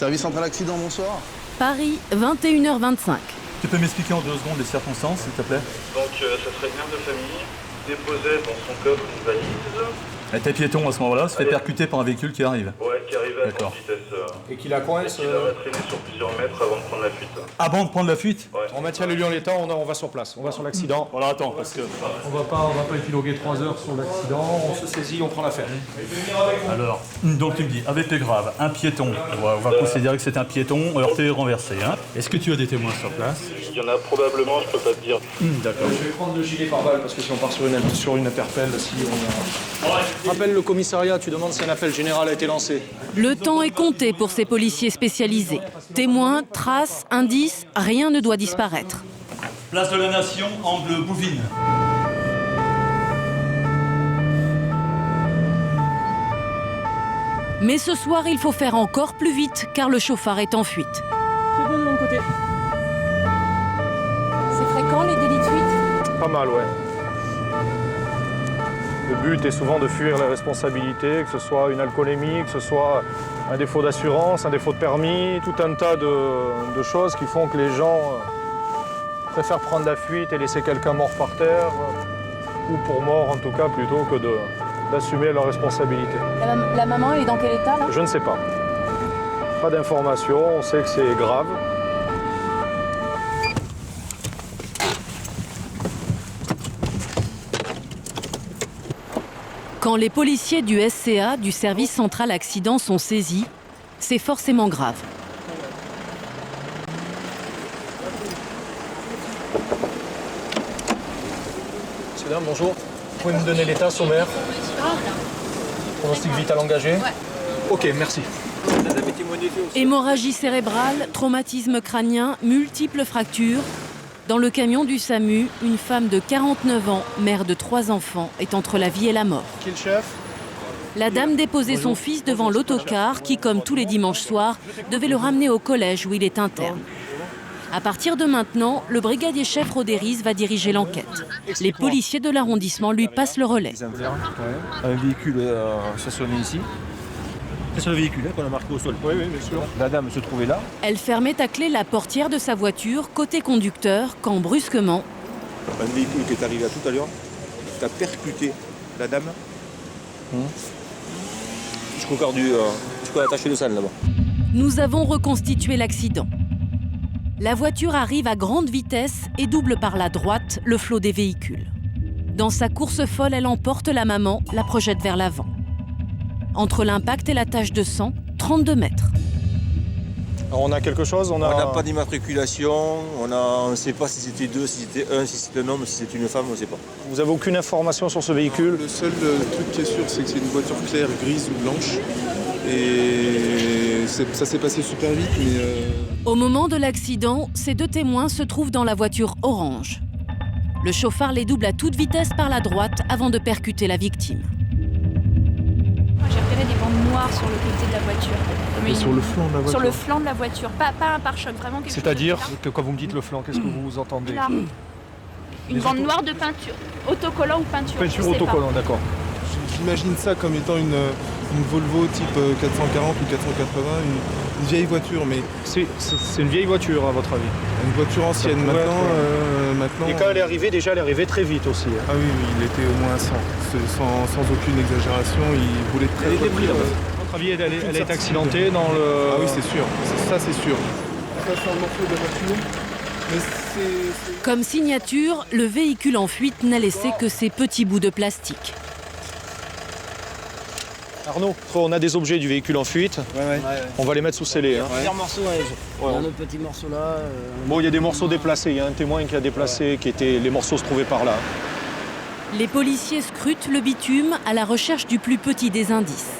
Service central accident, bonsoir. Paris, 21h25. Tu peux m'expliquer en 2 secondes les circonstances, s'il te plaît? Donc ça serait une mère de famille, déposait dans son coffre une valise. Elle était piéton à ce moment-là, se fait percuter par un véhicule qui arrive. Ouais, qui arrivait à grande D'accord. vitesse. Et qu'il a coincé. Qui l'a traîné sur plusieurs mètres avant de prendre la fuite. Avant de prendre la fuite? Ouais. On maintient le lieu en l'état, on va sur place, on va sur l'accident. Alors attends, parce que... On va pas épiloguer 3 heures sur l'accident, on se saisit, on prend l'affaire. Alors, donc tu me dis, avec les graves, un piéton, on va considérer que c'est un piéton heurté et renversé. Hein. Est-ce que tu as des témoins sur place? Il y en a probablement, je peux pas te dire. D'accord. Je vais prendre le gilet pare-balles parce que si on part sur une interpelle, si on a... Rappelle le commissariat, tu demandes si un appel général a été lancé. Le temps est compté pour ces policiers spécialisés. Témoins, traces, indices, rien ne doit disparaître. Place de la Nation, angle Bouvines. Mais ce soir, il faut faire encore plus vite car le chauffard est en fuite. C'est bon de mon côté. C'est fréquent les délits de fuite? Pas mal, ouais. Le but est souvent de fuir les responsabilités, que ce soit une alcoolémie, que ce soit un défaut d'assurance, un défaut de permis, tout un tas de choses qui font que les gens préfèrent prendre la fuite et laisser quelqu'un mort par terre, ou pour mort en tout cas, plutôt que d'assumer leurs responsabilités. La maman, elle est dans quel état là? Je ne sais pas. Pas d'informations, on sait que c'est grave. Quand les policiers du SCA, du service central accident, sont saisis, c'est forcément grave. Monsieur, dame, bonjour. Vous pouvez me donner l'état sommaire? Pronostic vital engagé? Ok, merci. Hémorragie cérébrale, traumatisme crânien, multiples fractures. Dans le camion du SAMU, une femme de 49 ans, mère de 3 enfants, est entre la vie et la mort. Qui est le chef? La dame déposait son fils devant l'autocar qui, comme tous les dimanches soirs, devait le ramener au collège où il est interne. À partir de maintenant, le brigadier chef Rodéris va diriger l'enquête. Les policiers de l'arrondissement lui passent le relais. Un véhicule stationné ici. C'est sur le véhicule qu'on a marqué au sol. Oui, bien sûr. La dame se trouvait là. Elle fermait à clé la portière de sa voiture, côté conducteur, quand brusquement... Un véhicule qui est arrivé à tout à l'heure, qui a percuté la dame. Jusqu'au corps jusqu'à la tache de sang là-bas. Nous avons reconstitué l'accident. La voiture arrive à grande vitesse et double par la droite le flot des véhicules. Dans sa course folle, elle emporte la maman, la projette vers l'avant. Entre l'impact et la tache de sang, 32 mètres. Alors on a quelque chose, On n'a pas d'immatriculation, on ne sait pas si c'était 2, si c'était 1, si c'était un homme, si c'était une femme, on ne sait pas. Vous avez aucune information sur ce véhicule? Le seul truc qui est sûr, c'est que c'est une voiture claire, grise ou blanche. Et ça s'est passé super vite, mais... Au moment de l'accident, ces 2 témoins se trouvent dans la voiture orange. Le chauffard les double à toute vitesse par la droite avant de percuter la victime. Moi, j'ai repéré des bandes noires sur le côté de la voiture. Et sur le flanc de la voiture? Sur le flanc de la voiture, pas un pare-choc, vraiment quelque chose. C'est-à-dire de que quand vous me dites le flanc, qu'est-ce que vous entendez? là. Une bande noire de peinture, autocollant ou peinture. Peinture je sais pas. autocollant, d'accord. J'imagine ça comme étant une Volvo type 440 ou 480, une vieille voiture, mais C'est une vieille voiture, à votre avis? une voiture ancienne. Ouais, Maintenant, Et quand elle est arrivée, déjà, elle est arrivée très vite aussi. Hein. Ah oui, il était au moins à 100. Sans aucune exagération, il roulait très Elle était vite. prise, à votre avis, elle est accidentée dans le... Ah oui, c'est sûr. Ça, c'est sûr. Ça, c'est un morceau de la voiture. Mais c'est... Comme signature, le véhicule en fuite n'a laissé que ces petits bouts de plastique. Arnaud, on a des objets du véhicule en fuite. On va les mettre sous scellé. Hein. Plusieurs morceaux, il y a un autre petit morceau là. Bon, il y a des morceaux déplacés. Il y a un témoin qui a déplacé, les morceaux se trouvaient par là. Les policiers scrutent le bitume à la recherche du plus petit des indices.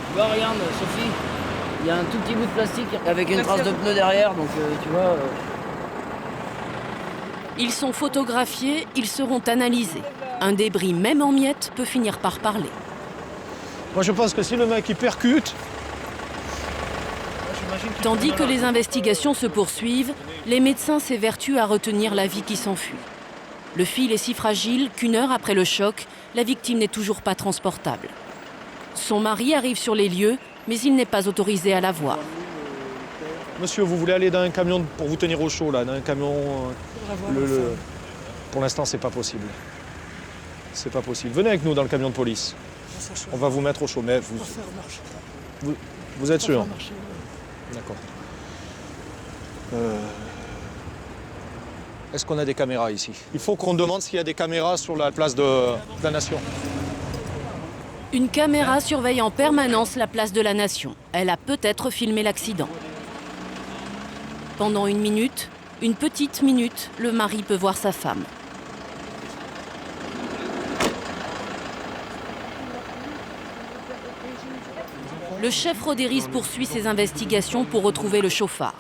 Tu vois, regarde, Sophie, il y a un tout petit bout de plastique avec une trace de pneu derrière, donc tu vois... Ils sont photographiés, ils seront analysés. Un débris, même en miettes, peut finir par parler. Moi, je pense que si le mec il percute... Tandis que les investigations se poursuivent, les médecins s'évertuent à retenir la vie qui s'enfuit. Le fil est si fragile qu'une heure après le choc, la victime n'est toujours pas transportable. Son mari arrive sur les lieux, mais il n'est pas autorisé à la voir. Monsieur, vous voulez aller dans un camion pour vous tenir au chaud, là, dans un camion... Pour l'instant, c'est pas possible. C'est pas possible. Venez avec nous dans le camion de police. On va vous mettre au chaud. Mais vous êtes sûr? D'accord. Est-ce qu'on a des caméras ici? Il faut qu'on demande s'il y a des caméras sur la place de la Nation. Une caméra surveille en permanence la place de la Nation. Elle a peut-être filmé l'accident. Pendant une petite minute, le mari peut voir sa femme. Le chef Rodéris poursuit ses investigations pour retrouver le chauffard.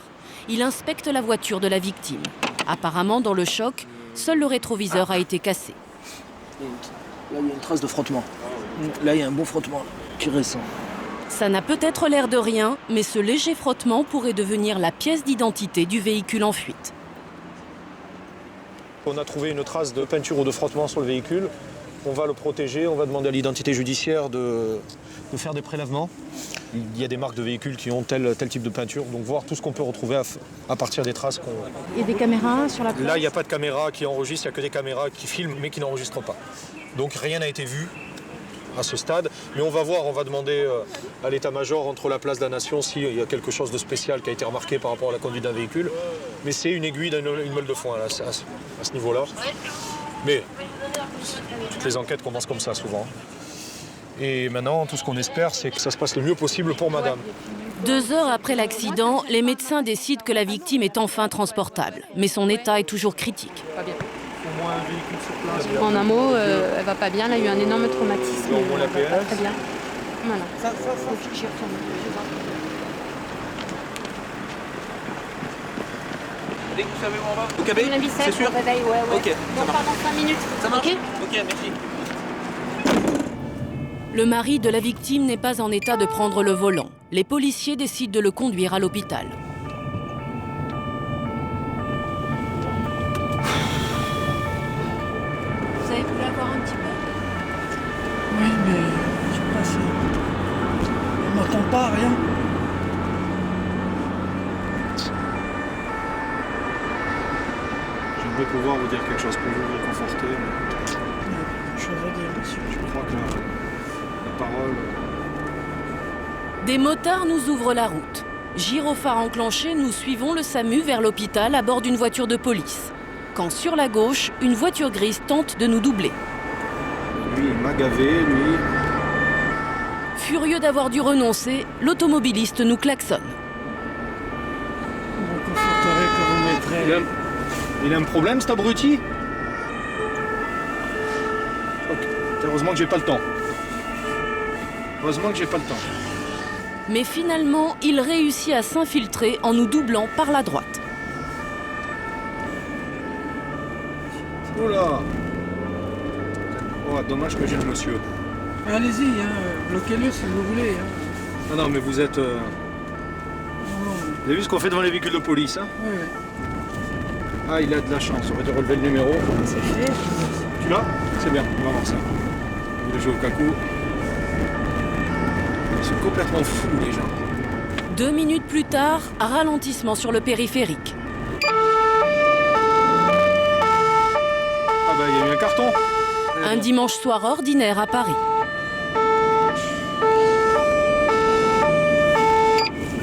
Il inspecte la voiture de la victime. Apparemment, dans le choc, seul le rétroviseur a été cassé. Là, il y a une trace de frottement. Là, il y a un bon frottement qui récent. Ça n'a peut-être l'air de rien, mais ce léger frottement pourrait devenir la pièce d'identité du véhicule en fuite. On a trouvé une trace de peinture ou de frottement sur le véhicule. On va le protéger, on va demander à l'identité judiciaire de faire des prélèvements. Il y a des marques de véhicules qui ont tel type de peinture, donc voir tout ce qu'on peut retrouver à partir des traces qu'on... Il y a des caméras sur la place? Là, il n'y a pas de caméra qui enregistre, il n'y a que des caméras qui filment mais qui n'enregistrent pas. Donc rien n'a été vu à ce stade, mais on va voir, on va demander à l'état-major entre la place de la Nation s'il y a quelque chose de spécial qui a été remarqué par rapport à la conduite d'un véhicule. Mais c'est une aiguille d'une meule de foin là, à ce niveau-là. Mais toutes les enquêtes commencent comme ça souvent. Et maintenant, tout ce qu'on espère, c'est que ça se passe le mieux possible pour madame. 2 heures après l'accident, les médecins décident que la victime est enfin transportable. Mais son état est toujours critique. En un mot, elle va pas bien, elle a eu un énorme traumatisme. On Elle va pas très bien. Voilà. Dès que vous savez où on va? Au cabé? C'est sûr? Réveil, ouais. Ok, on part dans 5 minutes. Ça marche? Ok, ok, merci. Le mari de la victime n'est pas en état de prendre le volant. Les policiers décident de le conduire à l'hôpital. Vous avez pu la voir un petit peu? Oui, mais je sais pas si... On n'entend pas, rien. Je vais pouvoir vous dire quelque chose pour vous réconforter. Je veux dire, monsieur. Je crois que la parole... Des motards nous ouvrent la route. Gyrophare enclenché, nous suivons le SAMU vers l'hôpital à bord d'une voiture de police. Quand sur la gauche, une voiture grise tente de nous doubler. Lui, il m'a gavé, lui. Furieux d'avoir dû renoncer, l'automobiliste nous klaxonne. On reconforterait que vous mettrez... Il a un problème, cet abruti? Heureusement que j'ai pas le temps. Heureusement que j'ai pas le temps. Mais finalement, il réussit à s'infiltrer en nous doublant par la droite. Oula! Oh, dommage que j'ai le monsieur. Allez-y, bloquez-le si vous voulez. Non, mais vous êtes... Vous avez vu ce qu'on fait devant les véhicules de police, hein? Oui. Ah, il a de la chance, on va te relever le numéro. C'est fait. Tu l'as? C'est bien, on va voir ça. Vous voulez jouer au cacou? Ils sont complètement fous, les gens. 2 minutes plus tard, ralentissement sur le périphérique. Ah bah, il y a eu un carton. Un dimanche soir ordinaire à Paris.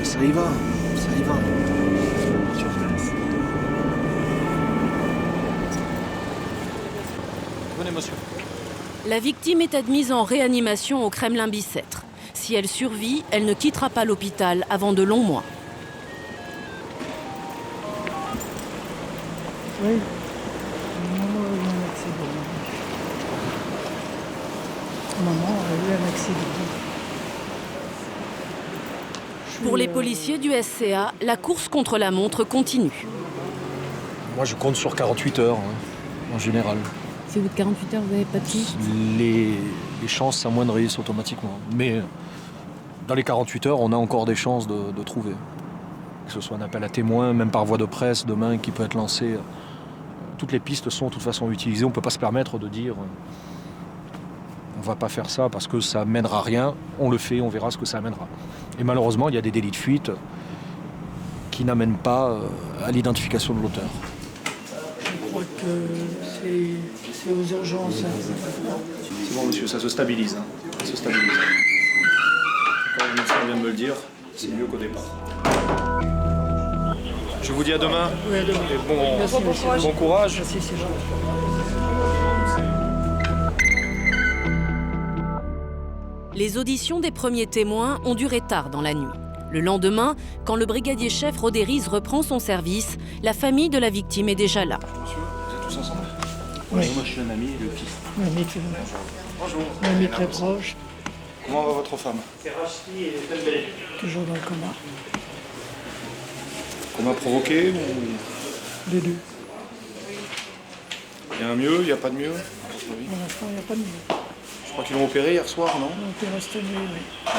Ça y va, ça y va. Venez, monsieur. La victime est admise en réanimation au Kremlin-Bicêtre. Si elle survit, elle ne quittera pas l'hôpital avant de longs mois. Oui. Maman a eu un accident. Maman a eu un accident. Pour les policiers du SCA, la course contre la montre continue. Moi, je compte sur 48 heures, en général. Si au bout de 48 heures, vous n'avez pas de piste? Les chances s'amoindrissent automatiquement. Mais dans les 48 heures, on a encore des chances de trouver. Que ce soit un appel à témoins, même par voie de presse, demain, qui peut être lancé. Toutes les pistes sont de toute façon utilisées. On ne peut pas se permettre de dire On ne va pas faire ça parce que ça mènera à rien. On le fait, on verra ce que ça amènera. Et malheureusement, il y a des délits de fuite qui n'amènent pas à l'identification de l'auteur. Je crois que c'est aux urgences. C'est bon, monsieur, ça se stabilise. Ça se stabilise. Quand le médecin vient de me le dire, c'est mieux qu'au départ. Je vous dis à demain. Oui, à demain. Et Merci, bon courage. Merci, c'est gentil. Les auditions des premiers témoins ont duré tard dans la nuit. Le lendemain, quand le brigadier chef Rodériz reprend son service, la famille de la victime est déjà là. Monsieur, vous êtes tous ensemble? Oui. Moi, je suis un ami, le fils. Un ami très, Bonjour. un ami très proche, Comment va votre femme? toujours dans le coma. Qu'on a provoqué ou... Les deux. Il y a un mieux, il n'y a pas de mieux? Pour l'instant, il n'y a pas de mieux. Je crois qu'ils l'ont opéré hier soir, non? On peut rester mieux, oui.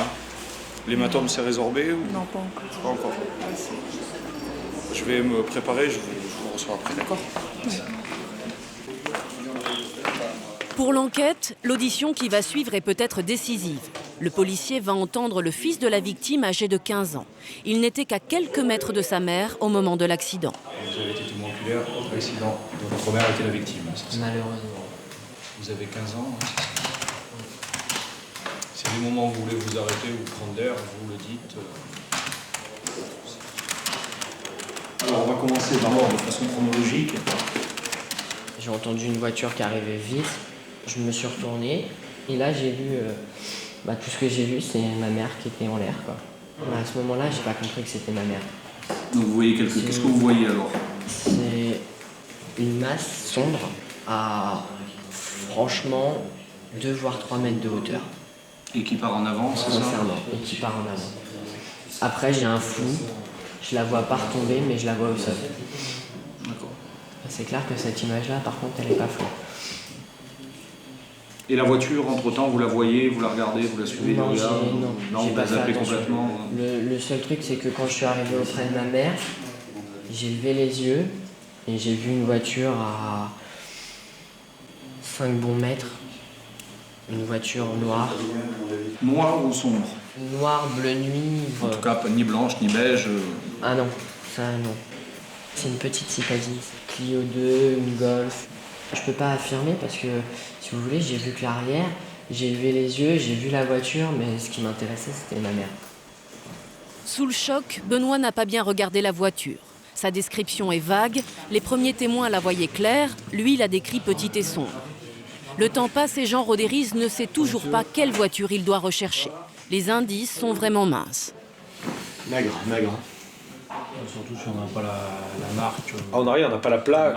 L'hématome s'est résorbé ou... Non, pas encore. Pas encore. Je vais me préparer, je vous reçois après, d'accord? Pour l'enquête, l'audition qui va suivre est peut-être décisive. Le policier va entendre le fils de la victime âgé de 15 ans. Il n'était qu'à quelques mètres de sa mère au moment de l'accident. Vous avez été témoin oculaire de l'accident dont votre mère était la victime, c'est ça? Malheureusement. Vous avez 15 ans, hein, c'est des moments où vous voulez vous arrêter ou prendre l'air, vous le dites. Alors on va commencer d'abord de façon chronologique. J'ai entendu une voiture qui arrivait vite, je me suis retourné et là j'ai vu, tout ce que j'ai vu c'est ma mère qui était en l'air, quoi. À ce moment-là j'ai pas compris que c'était ma mère. Donc vous voyez qu'est-ce que vous voyez alors? C'est une masse sombre à franchement 2 voire 3 mètres de hauteur. Et qui part en avant, c'est ça? Sincèrement, et qui part en avant. Après j'ai un flou, je la vois pas retomber mais je la vois au sol. D'accord. C'est clair que cette image-là par contre elle est pas floue. Et la voiture, entre-temps, vous la voyez, vous la regardez, vous la suivez? Non, Non, j'ai vous pas la fait zappez attention. complètement. Le seul truc, c'est que quand je suis arrivé auprès de ma mère, j'ai levé les yeux et j'ai vu une voiture à 5 bons mètres. Une voiture noire. Noire ou sombre? Noire, bleu nuit. En tout cas, pas ni blanche ni beige. Ah non, ça non. C'est une petite citadine. Clio 2, une Golf. Je peux pas affirmer parce que, si vous voulez, j'ai vu que l'arrière, j'ai levé les yeux, j'ai vu la voiture, mais ce qui m'intéressait, c'était ma mère. Sous le choc, Benoît n'a pas bien regardé la voiture. Sa description est vague, les premiers témoins la voyaient claire, lui l'a décrit petite et sombre. Le temps passe et Jean Rodériz ne sait toujours pas quelle voiture il doit rechercher. Les indices sont vraiment minces. Maigre. Surtout si on n'a pas la marque. Ah, on n'a rien, on n'a pas la plaque.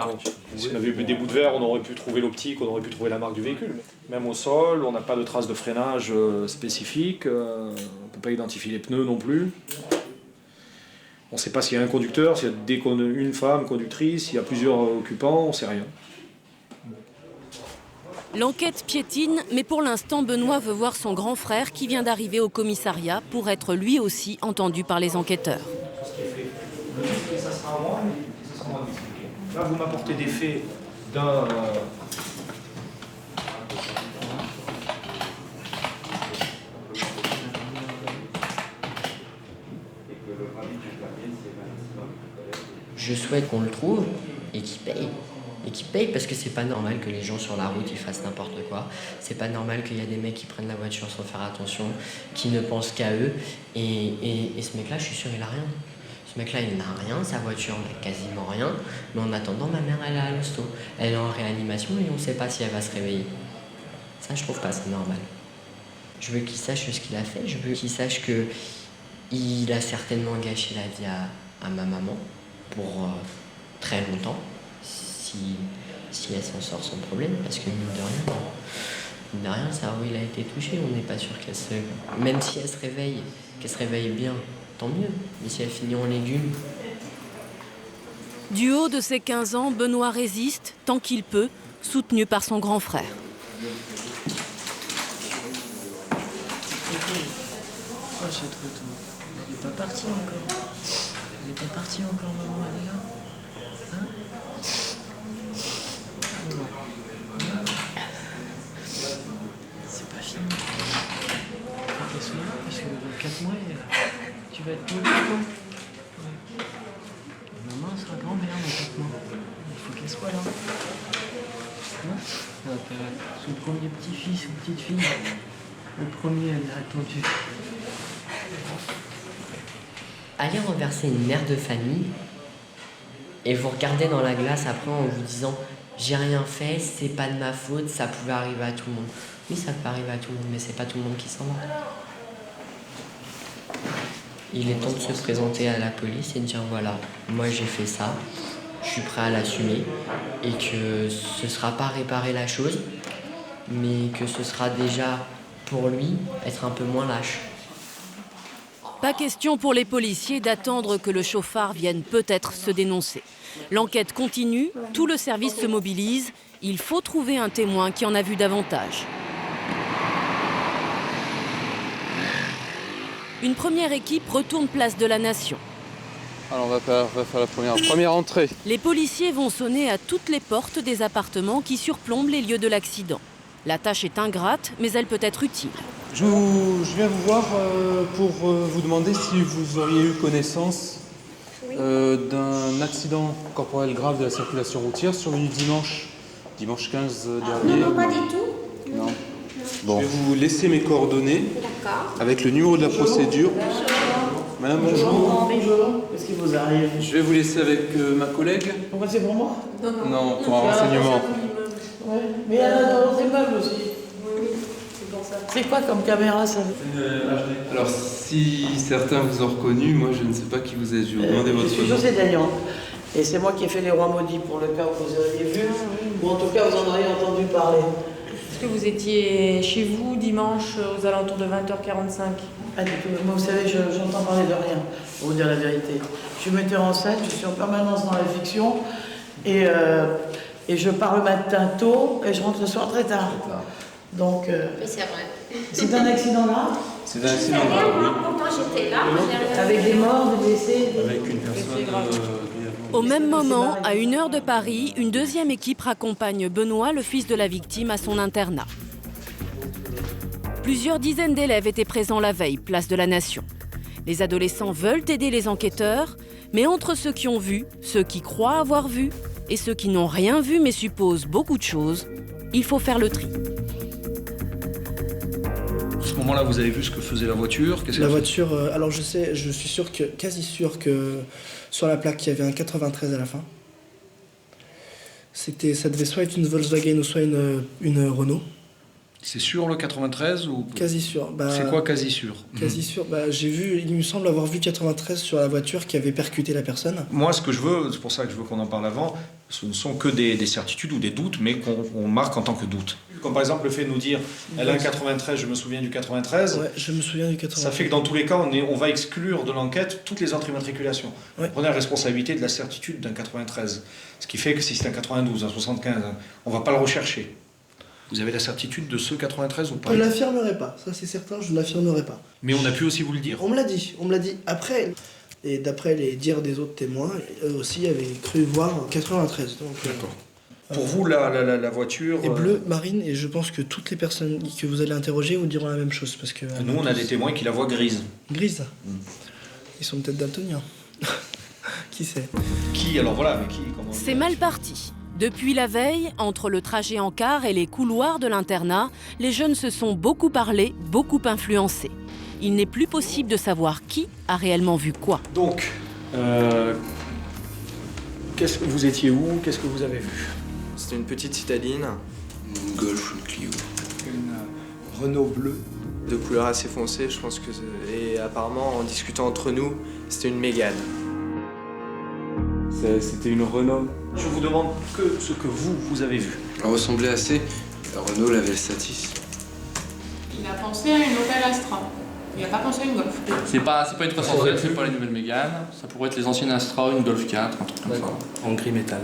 Si on avait eu des bouts de verre, on aurait pu trouver l'optique, on aurait pu trouver la marque du véhicule. Même au sol, on n'a pas de traces de freinage spécifiques, on ne peut pas identifier les pneus non plus. On ne sait pas s'il y a un conducteur, s'il y a une femme conductrice, s'il y a plusieurs occupants, on ne sait rien. L'enquête piétine, mais pour l'instant, Benoît veut voir son grand frère qui vient d'arriver au commissariat pour être lui aussi entendu par les enquêteurs. Ça sera à moi, là, vous m'apportez des faits d'un... Je souhaite qu'on le trouve et qu'il paye. Et qu'il paye parce que c'est pas normal que les gens sur la route ils fassent n'importe quoi. C'est pas normal qu'il y a des mecs qui prennent la voiture sans faire attention, qui ne pensent qu'à eux. Et ce mec-là, je suis sûr, il a rien. Ce mec-là, il n'a rien, sa voiture n'a quasiment rien. Mais en attendant, ma mère, elle est à l'hosto. Elle est en réanimation et on ne sait pas si elle va se réveiller. Ça, je trouve pas ça normal. Je veux qu'il sache ce qu'il a fait. Je veux qu'il sache qu'il a certainement gâché la vie à ma maman pour très longtemps. Si elle s'en sort sans problème, parce que mine de rien, le cerveau il a été touché, on n'est pas sûr qu'elle se... Même si elle se réveille, qu'elle se réveille bien, tant mieux. Mais si elle finit en légumes... Du haut de ses 15 ans, Benoît résiste tant qu'il peut, soutenu par son grand frère. Oh, j'ai trop tôt. Elle n'est pas partie encore. Elle n'est pas partie encore, maman, elle est là. Hein? C'est pas soit là, parce que dans 4 mois, tu vas être mauvais, toi. Ouais. Maman sera grand-mère dans 4 mois. Il faut qu'elle soit là. Hein? Son premier petit-fils ou petite-fille. Le premier, elle a attendu. Allez renverser une mère de famille et vous regardez dans la glace après en vous disant j'ai rien fait, c'est pas de ma faute, ça pouvait arriver à tout le monde. Oui, ça peut arriver à tout le monde, mais c'est pas tout le monde qui s'en va. Il est temps de se présenter à la police et de dire voilà, moi j'ai fait ça, je suis prêt à l'assumer et que ce sera pas réparer la chose, mais que ce sera déjà pour lui être un peu moins lâche. Pas question pour les policiers d'attendre que le chauffard vienne peut-être se dénoncer. L'enquête continue, tout le service se mobilise. Il faut trouver un témoin qui en a vu davantage. Une première équipe retourne place de la Nation. Alors on va faire la première entrée. Les policiers vont sonner à toutes les portes des appartements qui surplombent les lieux de l'accident. La tâche est ingrate, mais elle peut être utile. Je viens vous voir pour vous demander si vous auriez eu connaissance d'un accident corporel grave de la circulation routière survenu dimanche 15 dernier. Non, pas du tout. Non. Bon. Je vais vous laisser mes coordonnées avec le numéro de la procédure. Madame, bonjour. Bonjour. Qu'est-ce qui vous arrive? Je vais vous laisser avec ma collègue. Pourquoi c'est pour moi? Non, pour un renseignement. Ouais. Mais il y a dans les meubles aussi. C'est quoi comme caméra ça? Alors si certains vous ont reconnu, moi je ne sais pas qui vous êtes. Je vais vous demander votre nom. Je suis José Dagnan. Et c'est moi qui ai fait les rois maudits pour le cas où vous auriez vu, ou en tout cas vous en auriez entendu parler. Est-ce que vous étiez chez vous dimanche aux alentours de 20h45? Pas du tout. Moi vous savez, j'entends parler de rien, pour vous dire la vérité. Je suis metteur en scène, je suis en permanence dans la fiction, et je pars le matin tôt et je rentre le soir très tard. Donc, Mais c'est vrai. C'est un accident grave? C'est un accident grave, oui. Pourtant j'étais là. Avec des morts, des blessés? Avec une personne... Au même moment, à 1 heure de Paris, une deuxième équipe raccompagne Benoît, le fils de la victime, à son internat. Plusieurs dizaines d'élèves étaient présents la veille, place de la Nation. Les adolescents veulent aider les enquêteurs, mais entre ceux qui ont vu, ceux qui croient avoir vu, et ceux qui n'ont rien vu mais supposent beaucoup de choses, il faut faire le tri. À ce moment-là, vous avez vu ce que faisait la voiture? La voiture, alors je suis sûr quasi sûr que sur la plaque, il y avait un 93 à la fin. Ça devait soit être une Volkswagen ou soit une Renault. C'est sûr le 93 ou... Quasi sûr. C'est quoi quasi sûr? Quasi sûr. Il me semble avoir vu 93 sur la voiture qui avait percuté la personne. Moi, ce que je veux, c'est pour ça que je veux qu'on en parle avant, ce ne sont que des certitudes ou des doutes, mais qu'on marque en tant que doute. Comme par exemple le fait de nous dire, elle a un 93, je me souviens du 93. Ouais, je me souviens du 93. Ça fait que dans tous les cas, on va exclure de l'enquête toutes les entrées immatriculations. Ouais. Prenez la responsabilité de la certitude d'un 93. Ce qui fait que si c'est un 92, un 75, on ne va pas le rechercher. Vous avez la certitude de ce 93 ou pas? Je ne l'affirmerai pas, ça c'est certain, je ne l'affirmerai pas. Mais on a pu aussi vous le dire. On me l'a dit après. Et d'après les dires des autres témoins, eux aussi avaient cru voir 93. D'accord. Pour vous, la voiture... est bleue, marine, et je pense que toutes les personnes que vous allez interroger vous diront la même chose. Parce que nous, on a des témoins qui la voient grise. Grise? Ils sont peut-être daltoniens. Qui sait? Qui, alors voilà, mais qui? C'est mal parti. Depuis la veille, entre le trajet en car et les couloirs de l'internat, les jeunes se sont beaucoup parlé, beaucoup influencés. Il n'est plus possible de savoir qui a réellement vu quoi. Donc, vous étiez où? Qu'est-ce que vous avez vu? C'était une petite citadine. Une Golf, une Clio. Une Renault bleue, de couleur assez foncée, je pense que... Et apparemment, en discutant entre nous, c'était une Mégane. C'était une Renault. Je vous demande que ce que vous avez vu. Elle ressemblait assez à Renault, la Velsatis. Il a pensé à une Opel Astra. Il n'a pas pensé à une Golf. C'est pas une 307, c'est pas les nouvelles Mégane. Ça pourrait être les anciennes Astra, une Golf 4, un truc comme ça. En gris métal.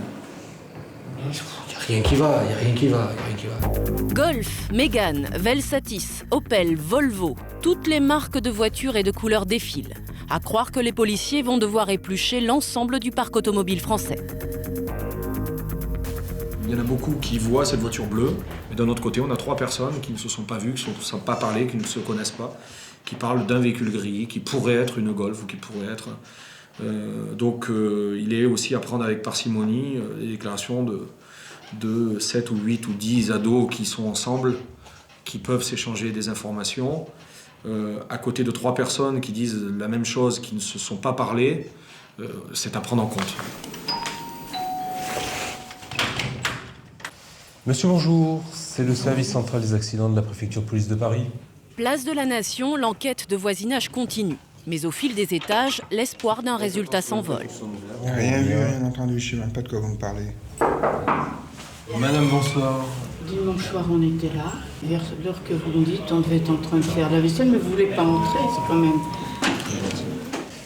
Il n'y a rien qui va. Golf, Mégane, Velsatis, Opel, Volvo, toutes les marques de voitures et de couleurs défilent. À croire que les policiers vont devoir éplucher l'ensemble du parc automobile français. Il y en a beaucoup qui voient cette voiture bleue, mais d'un autre côté, on a 3 personnes qui ne se sont pas vues, qui ne se sont pas parlé, qui ne se connaissent pas, qui parle d'un véhicule gris, qui pourrait être une Golf ou qui pourrait être... donc il est aussi à prendre avec parcimonie les déclarations de 7 ou 8 ou 10 ados qui sont ensemble, qui peuvent s'échanger des informations, à côté de 3 personnes qui disent la même chose, qui ne se sont pas parlé, c'est à prendre en compte. Monsieur, bonjour. C'est le service central des accidents de la préfecture de police de Paris. Place de la Nation, l'enquête de voisinage continue. Mais au fil des étages, l'espoir d'un résultat s'envole. Rien vu, rien entendu, je ne sais même pas de quoi vous me parlez. Madame, bonsoir. Dimanche soir, on était là. Vers l'heure que vous me dites, on devait être en train de faire la vaisselle, mais vous ne voulez pas entrer, c'est quand même...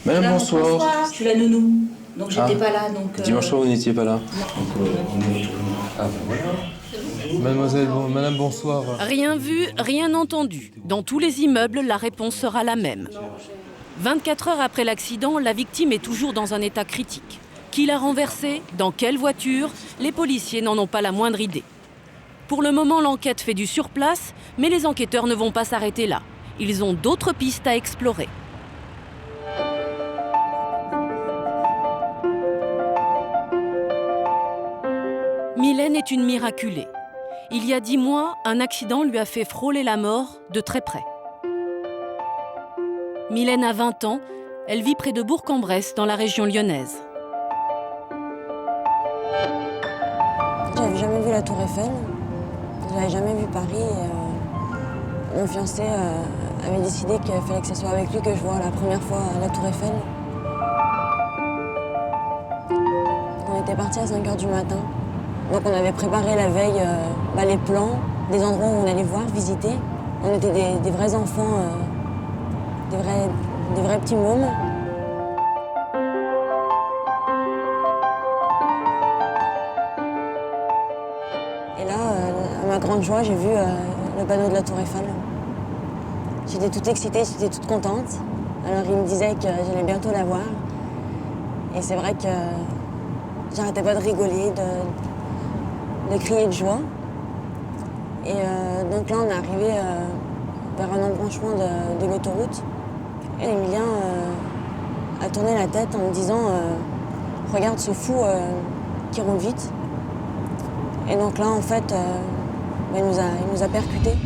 Madame, bonsoir. Je suis la nounou, donc j'étais pas là. Donc, Dimanche soir, vous n'étiez pas là. Ah, ben voilà. Mademoiselle, madame, bonsoir. Rien vu, rien entendu. Dans tous les immeubles, la réponse sera la même. 24 heures après l'accident, la victime est toujours dans un état critique. Qui l'a renversée? Dans quelle voiture? Les policiers n'en ont pas la moindre idée. Pour le moment, l'enquête fait du surplace, mais les enquêteurs ne vont pas s'arrêter là. Ils ont d'autres pistes à explorer. Mylène est une miraculée. Il y a 10 mois, un accident lui a fait frôler la mort de très près. Mylène a 20 ans, elle vit près de Bourg-en-Bresse, dans la région lyonnaise. J'avais jamais vu la Tour Eiffel, j'avais jamais vu Paris. Mon fiancé avait décidé qu'il fallait que ce soit avec lui que je vois la première fois la Tour Eiffel. On était partis à 5h du matin. Donc on avait préparé la veille les plans, des endroits où on allait voir, visiter. On était des vrais enfants, des vrais petits mômes. Et là, à ma grande joie, j'ai vu le panneau de la Tour Eiffel. J'étais toute excitée, j'étais toute contente. Alors il me disait que j'allais bientôt la voir. Et c'est vrai que j'arrêtais pas de rigoler, de crier de joie. Et donc là, on est arrivé vers un embranchement de l'autoroute. Et Emilien a tourné la tête en me disant « Regarde ce fou qui roule vite ». Et donc là, en fait, il nous a percutés.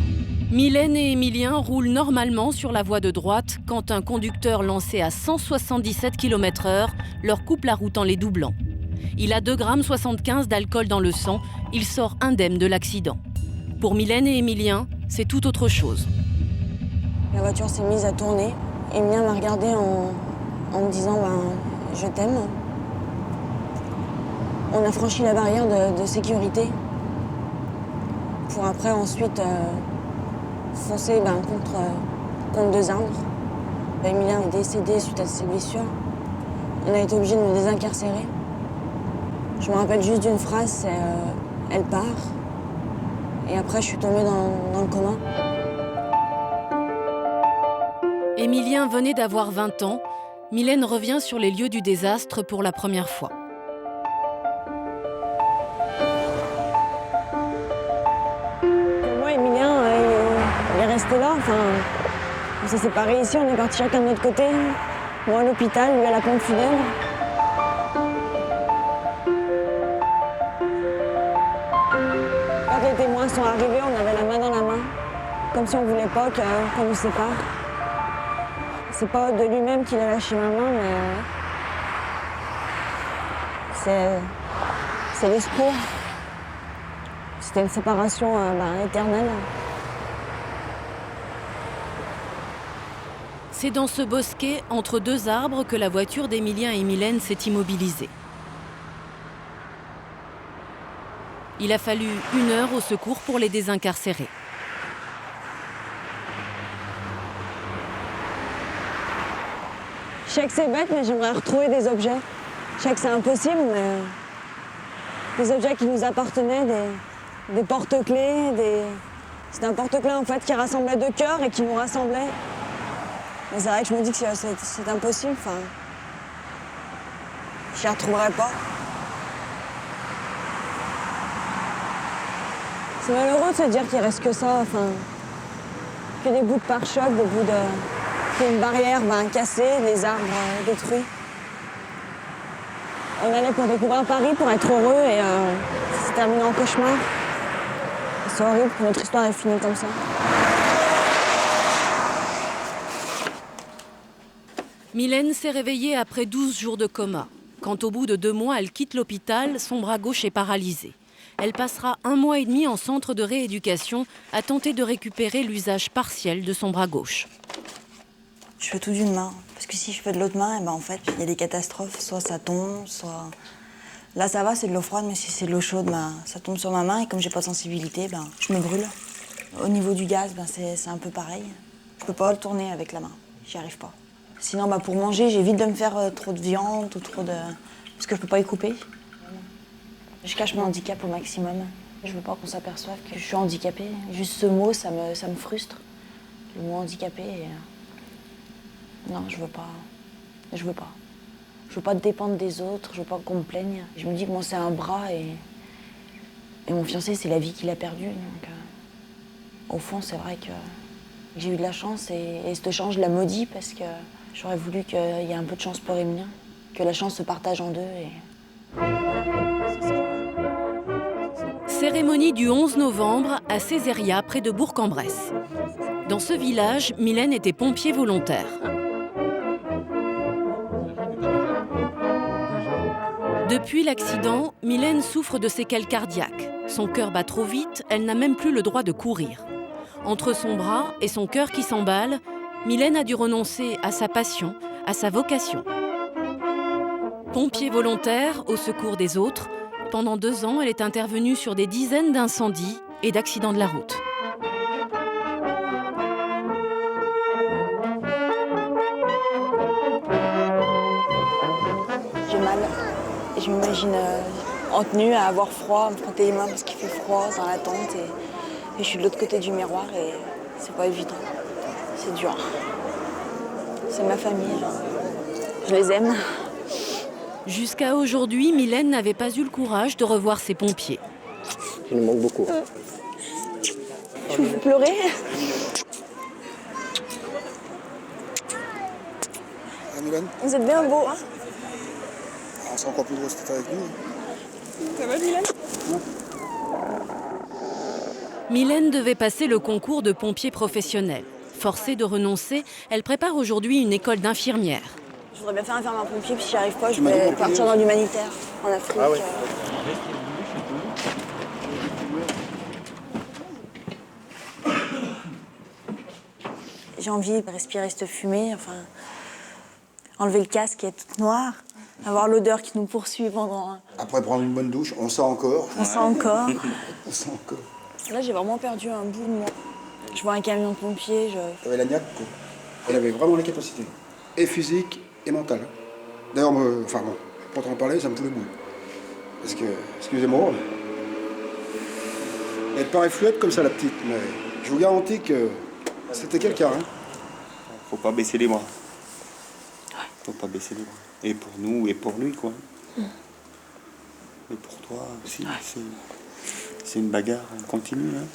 Mylène et Emilien roulent normalement sur la voie de droite quand un conducteur lancé à 177 km/h leur coupe la route en les doublant. Il a 2,75 g d'alcool dans le sang. Il sort indemne de l'accident. Pour Mylène et Emilien, c'est tout autre chose. La voiture s'est mise à tourner. Emilien m'a regardé en me disant « Je t'aime ». On a franchi la barrière de sécurité pour après ensuite foncer contre 2 arbres. Emilien est décédé suite à ses blessures. On a été obligé de me désincarcérer. Je me rappelle juste d'une phrase, c'est elle part. Et après, je suis tombée dans le coma. Emilien venait d'avoir 20 ans. Mylène revient sur les lieux du désastre pour la première fois. Moi, Emilien, il est resté là. Enfin, on s'est séparés ici, on est partis chacun de notre côté. Moi à l'hôpital, lui à la pompe funèbre. Quand les témoins sont arrivés, on avait la main dans la main, comme si on ne voulait pas qu'on nous sépare. C'est pas de lui-même qu'il a lâché ma main, mais c'est l'espoir. C'était une séparation éternelle. C'est dans ce bosquet, entre 2 arbres, que la voiture d'Emilien et Mylène s'est immobilisée. Il a fallu 1 heure au secours pour les désincarcérer. Je sais que c'est bête, mais j'aimerais retrouver des objets. Je sais que c'est impossible, mais des objets qui nous appartenaient, des porte-clés, C'était un porte-clés en fait qui rassemblait 2 cœurs et qui nous rassemblait. Mais c'est vrai que je me dis que c'est impossible. Enfin, je les retrouverai pas. C'est malheureux de se dire qu'il reste que ça, enfin, que des bouts de pare-choc, des bouts de... C'est une barrière cassée, les arbres détruits. On allait pour découvrir Paris, pour être heureux, et ça s'est terminé en cauchemar. C'est horrible que notre histoire ait fini comme ça. Mylène s'est réveillée après 12 jours de coma. Quand au bout de 2 mois, elle quitte l'hôpital, son bras gauche est paralysé. Elle passera 1 mois et demi en centre de rééducation à tenter de récupérer l'usage partiel de son bras gauche. Je fais tout d'une main, parce que si je fais de l'autre main, en fait, il y a des catastrophes. Soit ça tombe, soit... Là, ça va, c'est de l'eau froide, mais si c'est de l'eau chaude, ça tombe sur ma main, et comme j'ai pas de sensibilité, je me brûle. Au niveau du gaz, c'est un peu pareil. Je peux pas le tourner avec la main, j'y arrive pas. Sinon, pour manger, j'évite de me faire trop de viande ou trop de... parce que je peux pas y couper. Je cache mon handicap au maximum. Je veux pas qu'on s'aperçoive que je suis handicapée. Juste ce mot, ça me frustre. Le mot handicapé. Non, je veux pas. Je veux pas. Je veux pas dépendre des autres, je veux pas qu'on me plaigne. Je me dis que moi, c'est un bras et mon fiancé, c'est la vie qu'il a perdue. Donc, au fond, c'est vrai que j'ai eu de la chance et cette chance, je la maudis parce que j'aurais voulu qu'il y ait un peu de chance pour Emilien, que la chance se partage en deux. Cérémonie du 11 novembre à Césaria, près de Bourg-en-Bresse. Dans ce village, Mylène était pompier volontaire. Depuis l'accident, Mylène souffre de séquelles cardiaques. Son cœur bat trop vite, elle n'a même plus le droit de courir. Entre son bras et son cœur qui s'emballe, Mylène a dû renoncer à sa passion, à sa vocation. Pompier volontaire au secours des autres, pendant 2 ans, elle est intervenue sur des dizaines d'incendies et d'accidents de la route. J'ai mal. Je m'imagine en tenue à avoir froid, à me frotter les mains parce qu'il fait froid dans la tente. Et je suis de l'autre côté du miroir et c'est pas évident. C'est dur. C'est ma famille. Je les aime. Jusqu'à aujourd'hui, Mylène n'avait pas eu le courage de revoir ses pompiers. Il me manque beaucoup. Je vous fais pleurer. Mylène, Vous êtes bien beau, hein? on sera encore plus gros si t'es avec nous. Ça va, Mylène? Mylène devait passer le concours de pompier professionnel. Forcée de renoncer, elle prépare aujourd'hui une école d'infirmière. Je voudrais bien faire un pompier, puis si j'y arrive pas, je vais partir dans l'humanitaire, en Afrique. Ah ouais. J'ai envie de respirer cette fumée, enlever le casque qui est tout noir, avoir l'odeur qui nous poursuit pendant... Après prendre une bonne douche, on sent encore. On sent encore. On sent encore. Là, j'ai vraiment perdu un bout de moi. Je vois un camion de pompiers, Elle avait la niaque, quoi. Elle avait vraiment les capacités. Et physique et mentale. D'ailleurs, pour t'en parler, ça me fout le bout. Parce que, excusez-moi, elle paraît fluette comme ça, la petite, mais je vous garantis que c'était quelqu'un. Hein. Faut pas baisser les bras. Faut pas baisser les bras. Et pour nous, et pour lui, quoi. Et pour toi aussi, c'est une bagarre continue. Hein.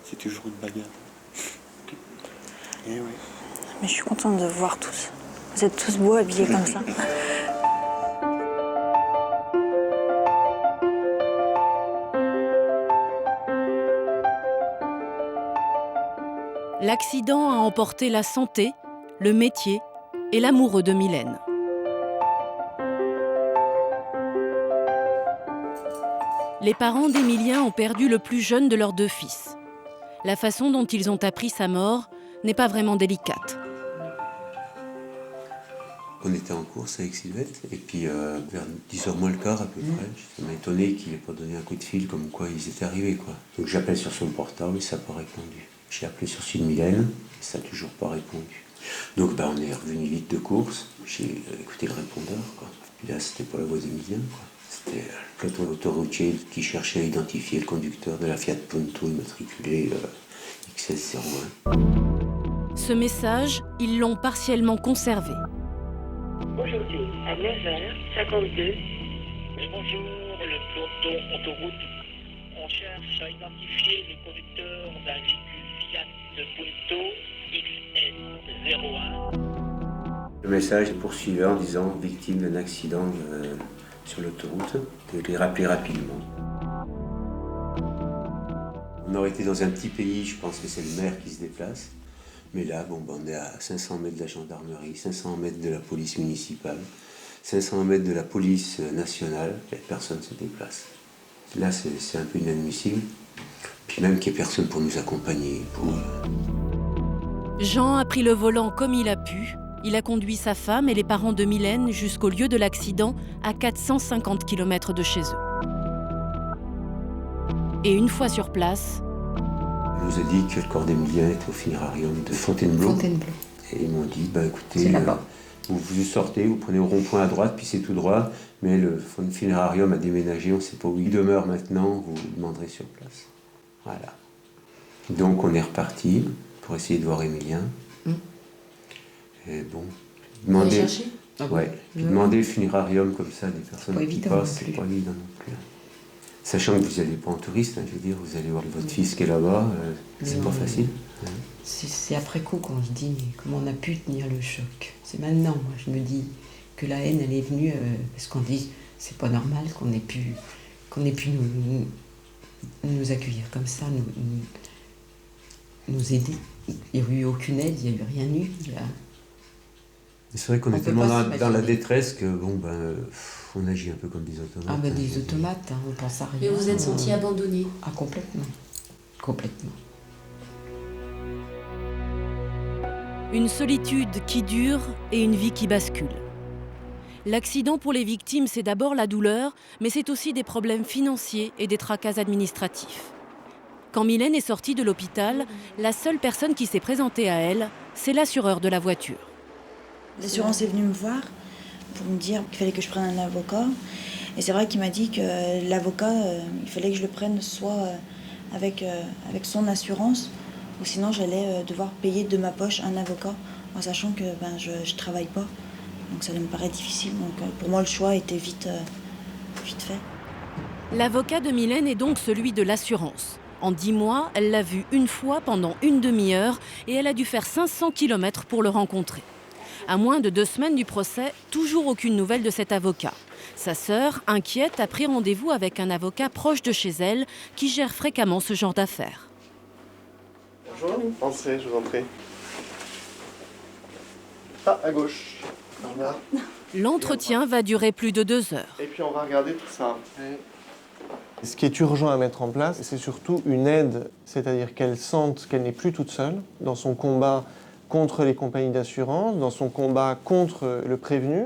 C'est toujours une bagarre. Et ouais. Mais je suis contente de vous voir tous. Vous êtes tous beaux, habillés comme ça. L'accident a emporté la santé, le métier et l'amoureux de Mylène. Les parents d'Emilien ont perdu le plus jeune de leurs 2 fils. La façon dont ils ont appris sa mort n'est pas vraiment délicate. On était en course avec Sylvette, et puis vers 10h moins le quart à peu près, ça m'a étonné qu'il n'ait pas donné un coup de fil comme quoi ils étaient arrivés, quoi. Donc j'appelle sur son portable et ça n'a pas répondu. J'ai appelé sur celui de Mylène et ça n'a toujours pas répondu. Donc on est revenu vite de course, j'ai écouté le répondeur, quoi. Puis là, c'était pas la voix d'Emilien, quoi. C'était le peloton autoroutier qui cherchait à identifier le conducteur de la Fiat Punto immatriculé XS01. Ce message, ils l'ont partiellement conservé. Aujourd'hui, à 9h52. Bonjour, le peloton autoroute. On cherche à identifier le conducteur d'un véhicule Fiat Punto XS01. message poursuivait en disant « victime d'un accident sur l'autoroute », de les rappeler rapidement. On aurait été dans un petit pays, je pense que c'est le maire qui se déplace. Mais là, on est à 500 mètres de la gendarmerie, 500 mètres de la police municipale, 500 mètres de la police nationale, et personne ne se déplace. Là, c'est un peu inadmissible. Puis même qu'il n'y ait personne pour nous accompagner. Jean a pris le volant comme il a pu. Il a conduit sa femme et les parents de Mylène jusqu'au lieu de l'accident, à 450 km de chez eux. Et une fois sur place, on nous a dit que le corps d'Emilien était au funérarium de Fontainebleau. Et ils m'ont dit, écoutez, vous sortez, vous prenez au rond-point à droite, puis c'est tout droit, mais le funérarium a déménagé, on ne sait pas où il demeure maintenant, vous demanderez sur place. Voilà. Donc on est reparti pour essayer de voir Emilien. Et bon, demander, demander le funérarium comme ça, des personnes qui passent, c'est pas évident non plus. Sachant que vous n'allez pas en touriste, je veux dire, vous allez voir votre fils qui est là-bas, c'est pas facile. C'est après coup quand je dis comment on a pu tenir le choc. C'est maintenant, moi, je me dis que la haine, elle est venue parce qu'on dit c'est pas normal qu'on ait pu nous accueillir comme ça, nous aider. Il n'y a eu aucune aide, il n'y a eu rien eu. C'est vrai qu'on est tellement dans la détresse que on agit un peu comme des automates. Ah des automates, on pense à rien. Et vous vous êtes senti abandonné? Ah complètement. Complètement. Une solitude qui dure et une vie qui bascule. L'accident pour les victimes, c'est d'abord la douleur, mais c'est aussi des problèmes financiers et des tracas administratifs. Quand Mylène est sortie de l'hôpital, la seule personne qui s'est présentée à elle, c'est l'assureur de la voiture. L'assurance est venue me voir pour me dire qu'il fallait que je prenne un avocat. Et c'est vrai qu'il m'a dit que l'avocat, il fallait que je le prenne soit avec son assurance, ou sinon j'allais devoir payer de ma poche un avocat, en sachant que je ne travaille pas. Donc ça me paraît difficile. Donc pour moi, le choix était vite fait. L'avocat de Mylène est donc celui de l'assurance. En 10 mois, elle l'a vu une fois pendant une demi-heure et elle a dû faire 500 km pour le rencontrer. À moins de 2 semaines du procès, toujours aucune nouvelle de cet avocat. Sa sœur, inquiète, a pris rendez-vous avec un avocat proche de chez elle qui gère fréquemment ce genre d'affaires. Bonjour, entrez, je vous en prie. Ah, à gauche. L'entretien va durer plus de 2 heures. Et puis on va regarder tout ça. Ce qui est urgent à mettre en place, c'est surtout une aide, c'est-à-dire qu'elle sente qu'elle n'est plus toute seule dans son combat contre les compagnies d'assurance, dans son combat contre le prévenu.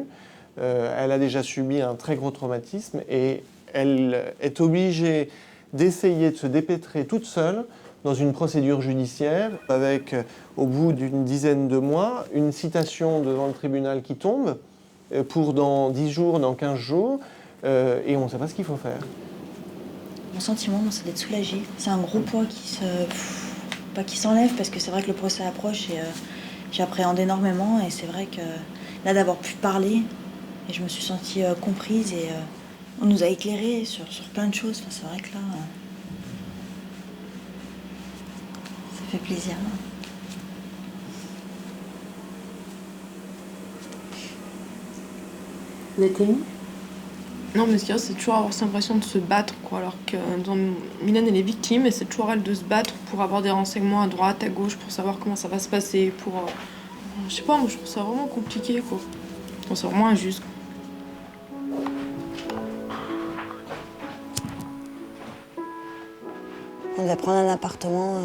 Elle a déjà subi un très gros traumatisme et elle est obligée d'essayer de se dépêtrer toute seule dans une procédure judiciaire avec, au bout d'une dizaine de mois, une citation devant le tribunal qui tombe pour dans 10 jours, dans 15 jours, et on ne sait pas ce qu'il faut faire. Mon sentiment, c'est d'être soulagée. C'est un gros poids qui s'enlève, parce que c'est vrai que le procès approche et j'appréhende énormément. Et c'est vrai que là, d'avoir pu parler, et je me suis sentie comprise et on nous a éclairés sur plein de choses. Enfin, c'est vrai que là, ça fait plaisir. Vous êtes émue ? Non, mais c'est toujours avoir cette impression de se battre, quoi. Alors que Mylène, elle est victime et c'est toujours elle de se battre pour avoir des renseignements à droite, à gauche, pour savoir comment ça va se passer, pour... je sais pas, moi je trouve ça vraiment compliqué, quoi. Enfin, c'est vraiment injuste. On devait prendre un appartement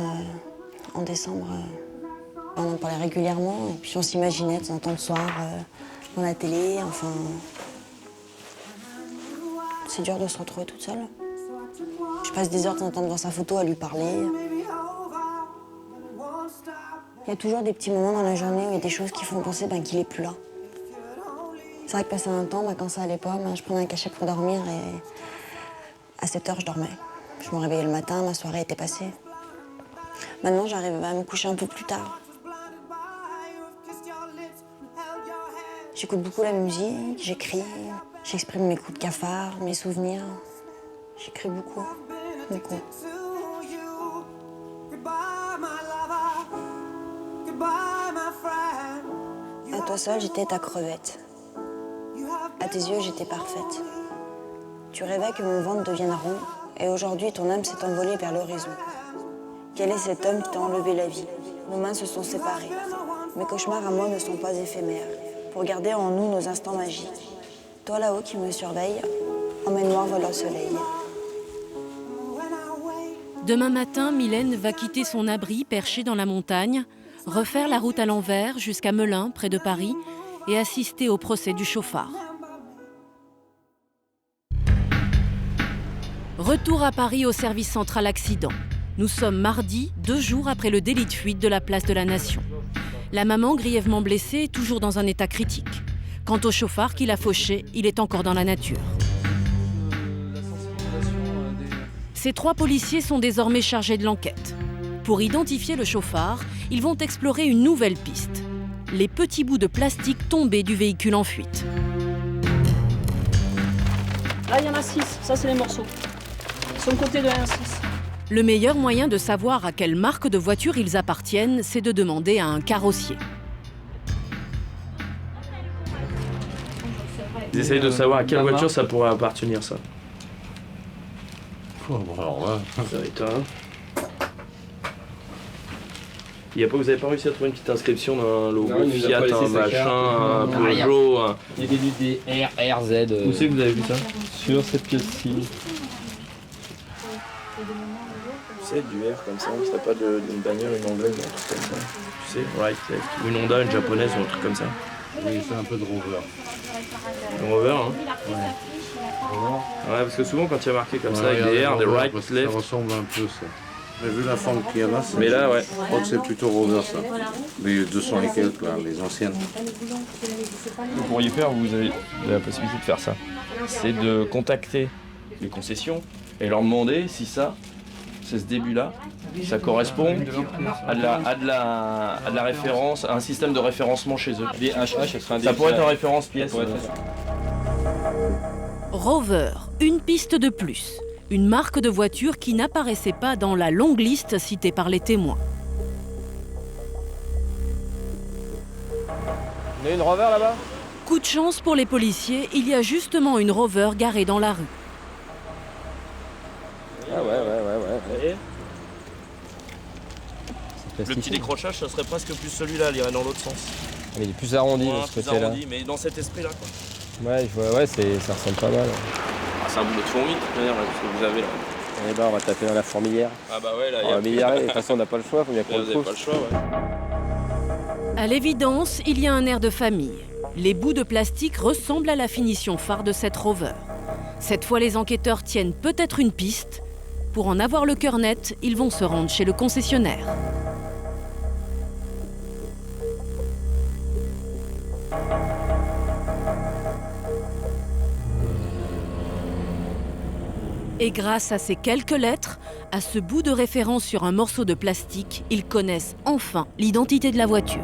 en décembre. On en parlait régulièrement et puis on s'imaginait de temps en temps le soir dans la télé, enfin... C'est dur de se retrouver toute seule. Je passe des heures de temps en temps devant sa photo à lui parler. Il y a toujours des petits moments dans la journée où il y a des choses qui font penser qu'il n'est plus là. C'est vrai que passé un temps, quand ça allait pas, je prenais un cachet pour dormir et à 7 heures, je dormais. Je me réveillais le matin, ma soirée était passée. Maintenant, j'arrive à me coucher un peu plus tard. J'écoute beaucoup la musique, j'écris. J'exprime mes coups de cafard, mes souvenirs. J'écris beaucoup, beaucoup. À toi toi seule, j'étais ta crevette. À tes yeux, j'étais parfaite. Tu rêvais que mon ventre devienne rond, et aujourd'hui, ton âme s'est envolée vers l'horizon. Quel est cet homme qui t'a enlevé la vie? Nos mains se sont séparées. Mes cauchemars à moi ne sont pas éphémères. Pour garder en nous nos instants magiques. Toi là-haut qui me surveille, emmène-moi envoler au soleil. Demain matin, Mylène va quitter son abri perché dans la montagne, refaire la route à l'envers jusqu'à Melun, près de Paris, et assister au procès du chauffard. Retour à Paris au service central accident. Nous sommes mardi, 2 jours après le délit de fuite de la place de la Nation. La maman, grièvement blessée, est toujours dans un état critique. Quant au chauffard qui l'a fauché, il est encore dans la nature. Ces 3 policiers sont désormais chargés de l'enquête. Pour identifier le chauffard, ils vont explorer une nouvelle piste. Les petits bouts de plastique tombés du véhicule en fuite. Là, il y en a 6. Ça, c'est les morceaux. Sur le côté de 1 6. Le meilleur moyen de savoir à quelle marque de voiture ils appartiennent, c'est de demander à un carrossier. Ils essayent de savoir à quelle voiture ça pourrait appartenir, ça. Oh, bon, alors là... Ça m'étonne. Vous avez pas réussi à trouver une petite inscription d'un logo Fiat, un machin, un Peugeot, un... Il y a des RRZ. Où c'est que vous avez vu ça? Sur cette pièce-ci. Tu sais, du R comme ça, t'as pas d'une bagnole, une anglaise, un truc comme ça. Tu sais, right, left. Ou une Honda, une japonaise ou un truc comme ça. Oui, c'est un peu de rover. Un rover, hein? Ouais, parce que souvent quand il y a marqué comme ça, avec des R, des right, left... Ça ressemble un peu, ça. Mais vu la forme qu'il y en a, mais là, ouais. Je crois que c'est plutôt rover, ça. Les 200 et quelques, là, les anciennes. Vous pourriez faire, vous avez la possibilité de faire ça. C'est de contacter les concessions et leur demander si ça, c'est ce début-là, ça correspond à de la référence, à un système de référencement chez eux. Des HH, ça pourrait être en référence pièce. Rover, une piste de plus. Une marque de voiture qui n'apparaissait pas dans la longue liste citée par les témoins. On a une Rover là-bas? Coup de chance pour les policiers, il y a justement une Rover garée dans la rue. Ah ouais. Le petit décrochage, ça serait presque plus celui-là, il irait dans l'autre sens. Il est plus arrondi de ce côté-là. Mais dans cet esprit-là, quoi. Ouais, je vois, ça ressemble pas mal. Ah, c'est un boulot de fourmi, d'ailleurs, ce que vous avez là. Eh ben, on va taper dans la fourmilière. Ah bah ouais, là, on va milliarder. De toute façon, on n'a pas le choix, faut bien qu'on le trouve. Vous n'avez pas le choix, ouais. À l'évidence, il y a un air de famille. Les bouts de plastique ressemblent à la finition phare de cette Rover. Cette fois, les enquêteurs tiennent peut-être une piste. Pour en avoir le cœur net, ils vont se rendre chez le concessionnaire. Et grâce à ces quelques lettres, à ce bout de référence sur un morceau de plastique, ils connaissent enfin l'identité de la voiture.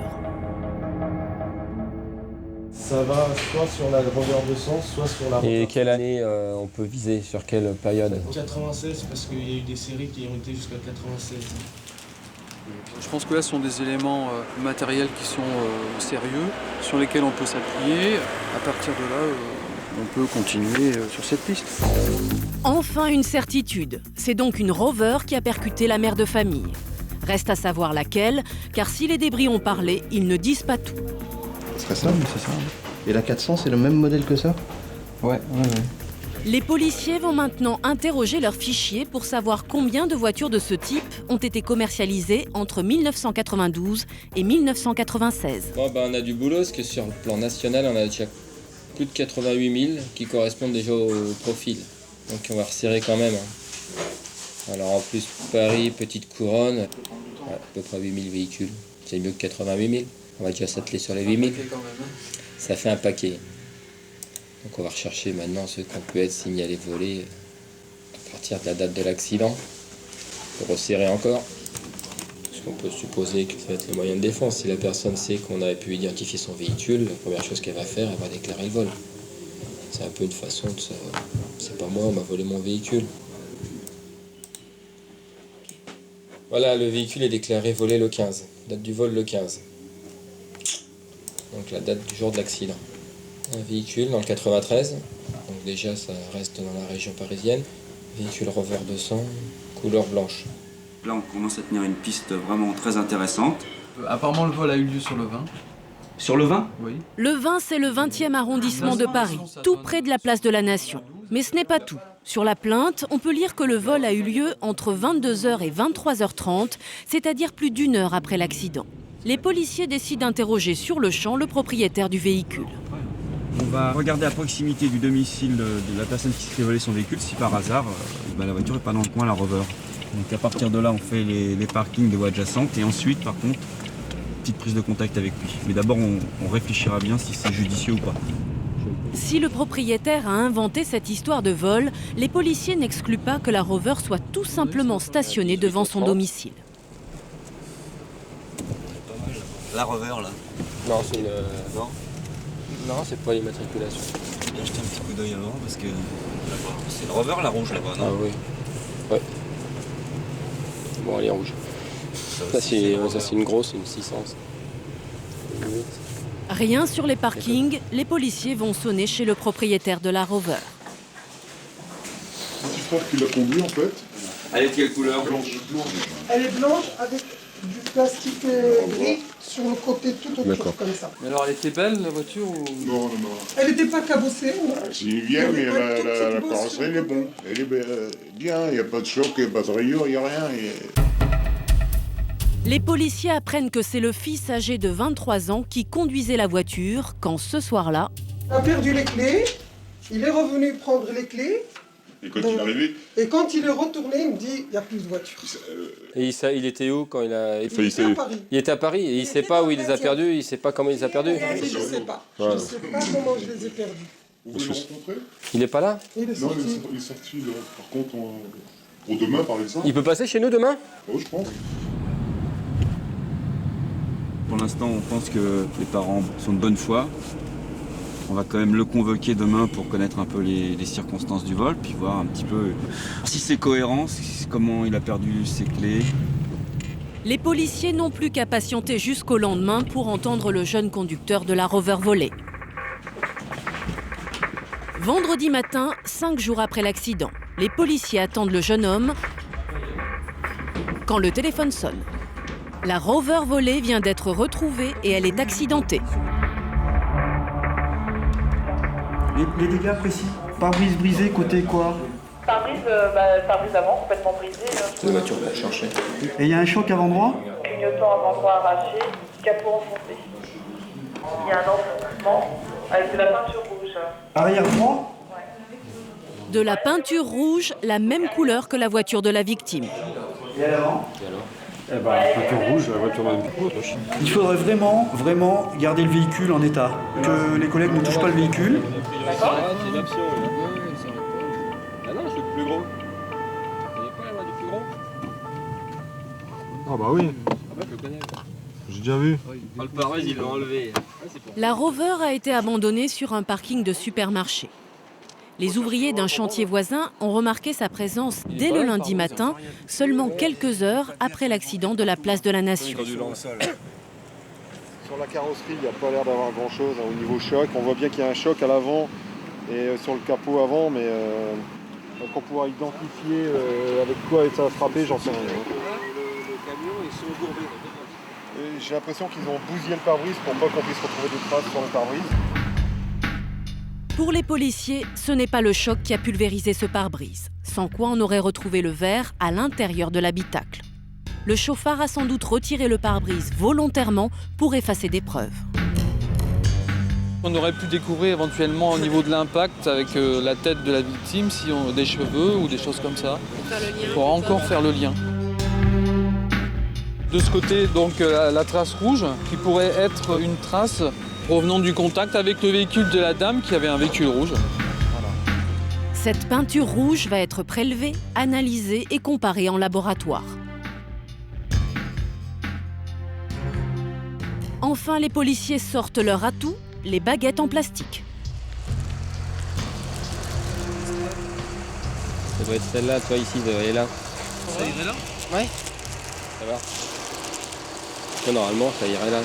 Ça va soit sur la Rover 200, soit sur la Rover. Et quelle année on peut viser? Sur quelle période? 96, parce qu'il y a eu des séries qui ont été jusqu'à 96. Je pense que là, ce sont des éléments matériels qui sont sérieux, sur lesquels on peut s'appuyer. À partir de là, on peut continuer sur cette piste. Enfin une certitude, c'est donc une Rover qui a percuté la mère de famille. Reste à savoir laquelle, car si les débris ont parlé, ils ne disent pas tout. Ce serait ça, mais c'est ça. Et la 400, c'est le même modèle que ça? Ouais. Les policiers vont maintenant interroger leurs fichiers pour savoir combien de voitures de ce type ont été commercialisées entre 1992 et 1996. Bon, on a du boulot, parce que sur le plan national, on a déjà plus de 88 000 qui correspondent déjà au profil. Donc on va resserrer quand même. Alors en plus, Paris, petite couronne, à peu près 8 000 véhicules. C'est mieux que 88 000. On va déjà s'atteler sur les 8 000. Ça fait un paquet. Donc on va rechercher maintenant ceux qui ont pu être signalés volés à partir de la date de l'accident. Pour resserrer encore. Parce qu'on peut supposer que ça va être le moyen de défense. Si la personne sait qu'on avait pu identifier son véhicule, la première chose qu'elle va faire, elle va déclarer le vol. C'est un peu une façon de se... C'est pas moi, on m'a volé mon véhicule. Voilà, le véhicule est déclaré volé le 15. Date du vol le 15. donc la date du jour de l'accident. Un véhicule dans le 93, donc déjà ça reste dans la région parisienne. Véhicule Rover 200, couleur blanche. Là, on commence à tenir une piste vraiment très intéressante. Apparemment, le vol a eu lieu sur le 20. Sur le 20 Oui. Le 20, c'est le 20e arrondissement de Paris, tout près de la place de la Nation. Mais ce n'est pas tout. Sur la plainte, on peut lire que le vol a eu lieu entre 22h et 23h30, c'est-à-dire plus d'1 heure après l'accident. Les policiers décident d'interroger sur le champ le propriétaire du véhicule. On va regarder à proximité du domicile de la personne qui s'est fait voler son véhicule si par hasard la voiture n'est pas dans le coin, la Rover. Donc à partir de là, on fait les parkings de voies adjacentes et ensuite, par contre, petite prise de contact avec lui. Mais d'abord, on réfléchira bien si c'est judicieux ou pas. Si le propriétaire a inventé cette histoire de vol, les policiers n'excluent pas que la Rover soit tout simplement stationnée devant son domicile. La Rover, là. Non, c'est une... Non, c'est pas l'immatriculation. J'ai jeté un petit coup d'œil avant parce que c'est le Rover, la rouge là-bas, non? Ah oui. Ouais. Bon, elle est rouge. Ça, c'est une grosse, une 600. Rien sur les parkings, les policiers vont sonner chez le propriétaire de la Rover. C'est ton frère qui l'a conduit en fait. Elle est de quelle couleur? Blanche. Elle est blanche avec du plastique gris sur le côté, tout autre chose comme ça. Mais alors, elle était belle, la voiture ou... Non. Elle n'était pas cabossée. C'est une vieille, mais la carrosserie, elle est bonne. Elle est bien, il n'y a pas de choc, il n'y a pas de rayures, il n'y a rien. Les policiers apprennent que c'est le fils âgé de 23 ans qui conduisait la voiture quand ce soir-là... Il a perdu les clés, il est revenu prendre les clés. Et quand il est arrivé? Et quand il est retourné, il me dit il n'y a plus de voiture. Et il était où quand il a... Il était à Paris. Il était à Paris et il ne sait pas où il les a perdus, il ne sait pas comment il les a perdus. Je ne sais pas. Je Voilà. ne sais pas comment je les ai perdus. Vous voulez le rencontrer? Il n'est pas là? Il est Non, sorti. il est sorti là. Par contre, pour demain par exemple. Il peut passer chez nous demain? Oui, je pense. Pour l'instant, on pense que les parents sont de bonne foi. On va quand même le convoquer demain pour connaître un peu les circonstances du vol, puis voir un petit peu si c'est cohérent, comment il a perdu ses clés. Les policiers n'ont plus qu'à patienter jusqu'au lendemain pour entendre le jeune conducteur de la Rover volée. Vendredi matin, 5 jours après l'accident, les policiers attendent le jeune homme quand le téléphone sonne. La Rover volée vient d'être retrouvée et elle est accidentée. Les dégâts précis? Pare-brise brisé, côté quoi? Pare-brise avant, complètement brisé. La voiture qu'on cherchait. Et il y a un choc avant-droit? Clignotant avant-droit arraché, capot enfoncé. Il y a un enfoncement avec de la peinture rouge. Arrière droit? De la peinture rouge, la même couleur que la voiture de la victime. Et à l'avant? Eh ben, la peinture rouge, la voiture même. Il faudrait vraiment garder le véhicule en état. Que les collègues ne touchent pas le véhicule. D'accord. C'est une option, oui. Ah non, c'est le plus gros. Vous voyez pas la voie du plus gros? Ah bah oui. Ah bah, je le connais. J'ai déjà vu. Le pare-brise, ils l'ont enlevé. La Rover a été abandonnée sur un parking de supermarché. Les ouvriers d'un chantier voisin ont remarqué sa présence dès le lundi matin, seulement quelques heures après l'accident de la place de la Nation. Sur la carrosserie, il n'y a pas l'air d'avoir grand-chose au niveau choc. On voit bien qu'il y a un choc à l'avant et sur le capot avant, mais pour pouvoir identifier avec quoi ça a frappé, j'en sais rien. Le camion est surgourbé. J'ai l'impression qu'ils ont bousillé le pare-brise pour pas qu'on puisse retrouver des traces sur le pare-brise. Pour les policiers, ce n'est pas le choc qui a pulvérisé ce pare-brise, sans quoi on aurait retrouvé le verre à l'intérieur de l'habitacle. Le chauffard a sans doute retiré le pare-brise volontairement pour effacer des preuves. On aurait pu découvrir éventuellement au niveau de l'impact avec la tête de la victime, si on des cheveux ou des choses comme ça, pour encore faire le lien. De ce côté, donc la trace rouge, qui pourrait être une trace provenant du contact avec le véhicule de la dame qui avait un véhicule rouge. Voilà. Cette peinture rouge va être prélevée, analysée et comparée en laboratoire. Enfin, les policiers sortent leur atout, les baguettes en plastique. Ça doit être celle-là, toi ici, elle est là. Ça irait là? Ouais. Ça va. Non, normalement, ça irait là.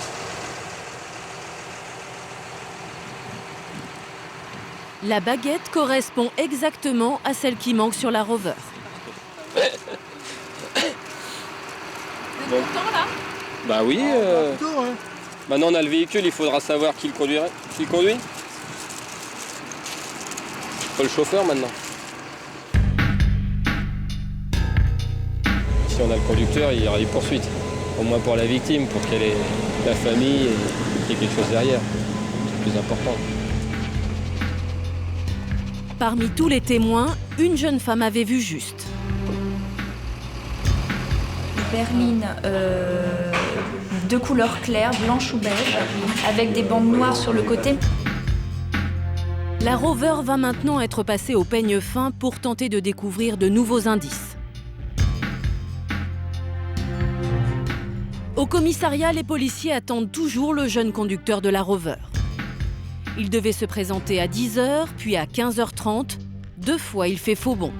La baguette correspond exactement à celle qui manque sur la Rover. Vous êtes content là? Bah oui. Maintenant on a le véhicule, il faudra savoir qui le conduirait. Qui le conduit? Pas le chauffeur maintenant. Si on a le conducteur, il y aura des poursuites. Au moins pour la victime, pour qu'elle ait la famille et qu'il y ait quelque chose derrière. C'est le plus important. Parmi tous les témoins, une jeune femme avait vu juste. Berline de couleur claire, blanche ou beige, avec des bandes noires sur le côté. La Rover va maintenant être passée au peigne fin pour tenter de découvrir de nouveaux indices. Au commissariat, les policiers attendent toujours le jeune conducteur de la Rover. Il devait se présenter à 10h, puis à 15h30. 2 fois, il fait faux bond.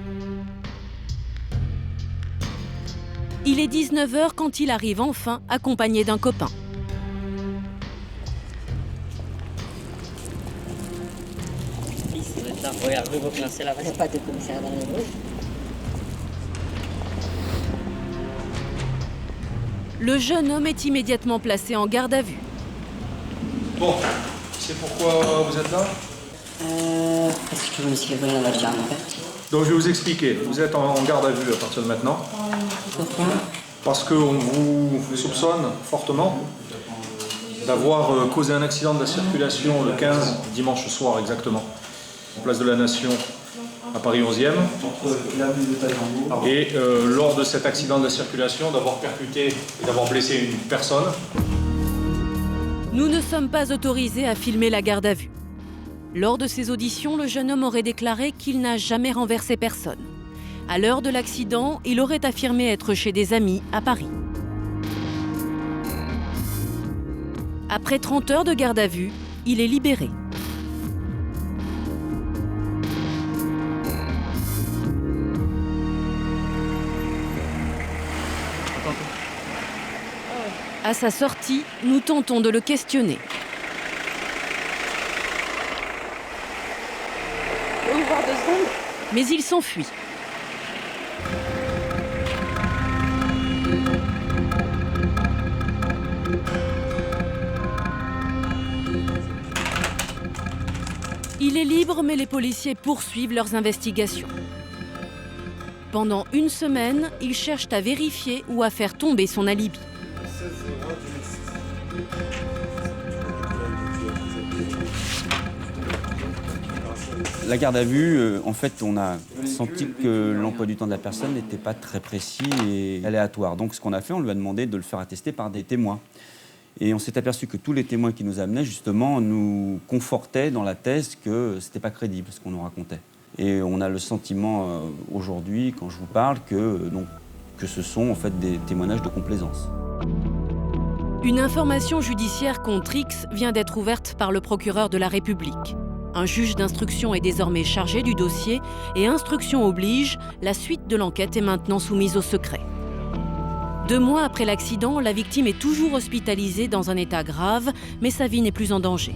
Il est 19h quand il arrive enfin, accompagné d'un copain. Regardez, vous placez là-bas. Il n'y a pas de commissaire dans le bruit. Le jeune homme est immédiatement placé en garde à vue. Bon, c'est pourquoi vous êtes là? Parce que je me suis fait voler la voiture à mon père. Donc je vais vous expliquer. Vous êtes en garde à vue à partir de maintenant. Pourquoi? Parce qu'on vous soupçonne fortement d'avoir causé un accident de la circulation le 15, dimanche soir exactement, en place de la Nation à Paris 11e. Et lors de cet accident de la circulation, d'avoir percuté et d'avoir blessé une personne. Nous ne sommes pas autorisés à filmer la garde à vue. Lors de ses auditions, le jeune homme aurait déclaré qu'il n'a jamais renversé personne. À l'heure de l'accident, il aurait affirmé être chez des amis à Paris. Après 30 heures de garde à vue, il est libéré. À sa sortie, nous tentons de le questionner. On va voir 2 secondes. Mais il s'enfuit. Il est libre, mais les policiers poursuivent leurs investigations. Pendant 1 semaine, ils cherchent à vérifier ou à faire tomber son alibi. La garde à vue, en fait, on a senti que l'emploi du temps de la personne n'était pas très précis et aléatoire. Donc ce qu'on a fait, on lui a demandé de le faire attester par des témoins. Et on s'est aperçu que tous les témoins qui nous amenaient, justement, nous confortaient dans la thèse que c'était pas crédible ce qu'on nous racontait. Et on a le sentiment aujourd'hui, quand je vous parle, que ce sont en fait des témoignages de complaisance. Une information judiciaire contre X vient d'être ouverte par le procureur de la République. Un juge d'instruction est désormais chargé du dossier et instruction oblige, la suite de l'enquête est maintenant soumise au secret. 2 mois après l'accident, la victime est toujours hospitalisée dans un état grave, mais sa vie n'est plus en danger.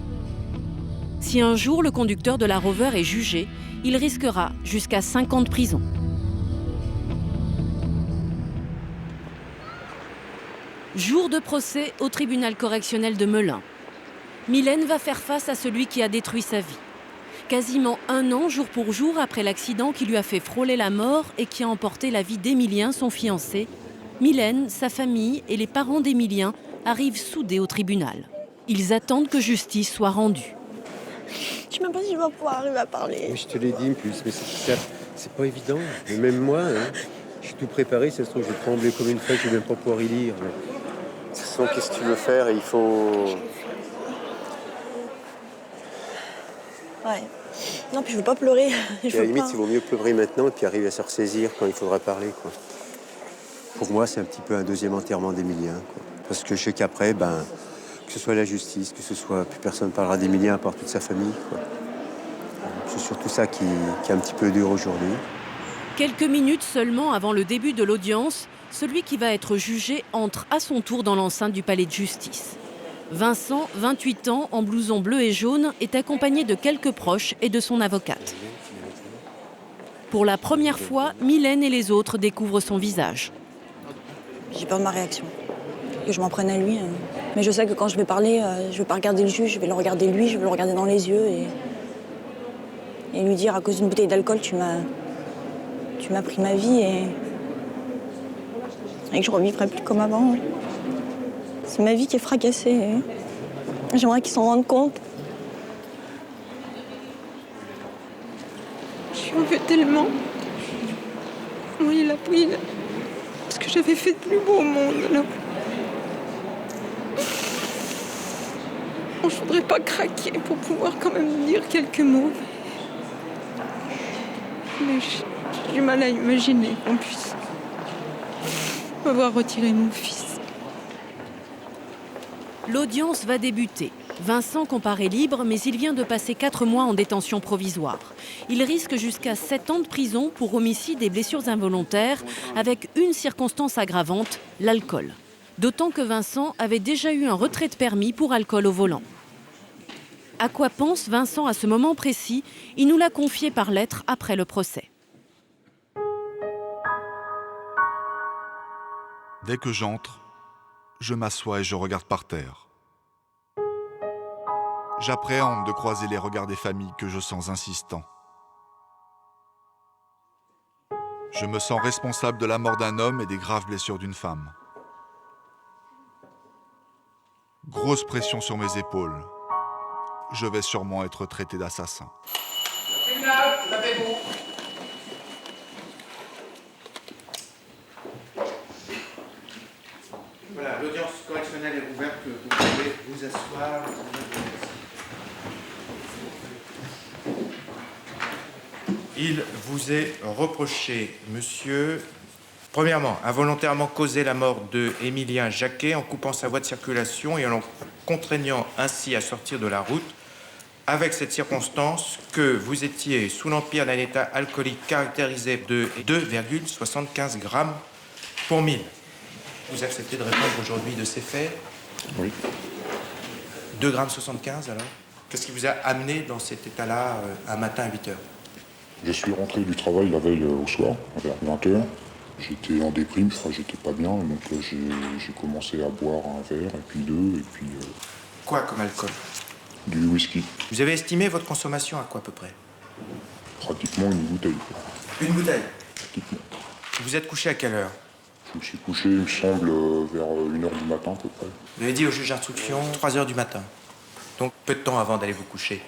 Si un jour le conducteur de la Rover est jugé, il risquera jusqu'à 5 ans de prison. Jour de procès au tribunal correctionnel de Melun. Mylène va faire face à celui qui a détruit sa vie. Quasiment 1 an, jour pour jour, après l'accident qui lui a fait frôler la mort et qui a emporté la vie d'Emilien, son fiancé, Mylène, sa famille et les parents d'Emilien arrivent soudés au tribunal. Ils attendent que justice soit rendue. Je ne sais même pas si je vais pouvoir arriver à parler. Oui, je te l'ai dit en plus, mais c'est pas évident. Mais même moi, je suis tout préparé, ça se trouve, je vais trembler comme une feuille, je ne vais même pas pouvoir y lire. Mais... De toute façon, qu'est-ce que tu veux faire? Il faut... Ouais. Non, puis je veux pas pleurer. À la limite, il vaut mieux pleurer maintenant et puis arriver à se ressaisir quand il faudra parler, quoi. Pour moi, c'est un petit peu un 2e enterrement d'Emilien, quoi. Parce que je sais qu'après, que ce soit la justice, que ce soit... Plus personne ne parlera d'Emilien à part toute sa famille, quoi. C'est surtout ça qui est un petit peu dur aujourd'hui. Quelques minutes seulement avant le début de l'audience, celui qui va être jugé entre à son tour dans l'enceinte du palais de justice. Vincent, 28 ans, en blouson bleu et jaune, est accompagné de quelques proches et de son avocate. Pour la première fois, Mylène et les autres découvrent son visage. J'ai peur de ma réaction, que je m'en prenne à lui. Mais je sais que quand je vais parler, je ne vais pas regarder le juge, je vais le regarder lui, je vais le regarder dans les yeux et lui dire à cause d'une bouteille d'alcool, tu m'as pris ma vie et que je ne revivrai plus comme avant. C'est ma vie qui est fracassée. J'aimerais qu'ils s'en rendent compte. Je lui en veux tellement. Oui, il a pris ce que j'avais fait de plus beau au monde. Là. Je ne voudrais pas craquer pour pouvoir quand même dire quelques mots. Mais j'ai du mal à imaginer qu'on puisse m'avoir retiré mon fils. L'audience va débuter. Vincent comparaît libre, mais il vient de passer 4 mois en détention provisoire. Il risque jusqu'à 7 ans de prison pour homicide et blessures involontaires, avec une circonstance aggravante, l'alcool. D'autant que Vincent avait déjà eu un retrait de permis pour alcool au volant. À quoi pense Vincent à ce moment précis? Il nous l'a confié par lettre après le procès. Dès que j'entre, je m'assois et je regarde par terre. J'appréhende de croiser les regards des familles que je sens insistants. Je me sens responsable de la mort d'un homme et des graves blessures d'une femme. Grosse pression sur mes épaules. Je vais sûrement être traité d'assassin. Voilà, l'audience correctionnelle est ouverte, vous pouvez vous asseoir. Il vous est reproché, monsieur, premièrement, involontairement causer la mort de Émilien Jacquet en coupant sa voie de circulation et en le contraignant ainsi à sortir de la route, avec cette circonstance que vous étiez sous l'empire d'un état alcoolique caractérisé de 2,75 grammes pour 1000. Vous acceptez de répondre aujourd'hui de ces faits? Oui. 2,75 grammes alors? Qu'est-ce qui vous a amené dans cet état-là un matin à 8 heures? Je suis rentré du travail la veille au soir, vers 20h. J'étais en déprime, je crois que j'étais pas bien, donc j'ai commencé à boire un verre, et puis deux, et puis... Quoi comme alcool? Du whisky. Vous avez estimé votre consommation à quoi à peu près? Pratiquement une bouteille. Une bouteille? Pratiquement. Vous êtes couché à quelle heure? Je me suis couché, il me semble, vers 1h du matin à peu près. Vous avez dit au juge d'instruction 3h du matin. Donc peu de temps avant d'aller vous coucher.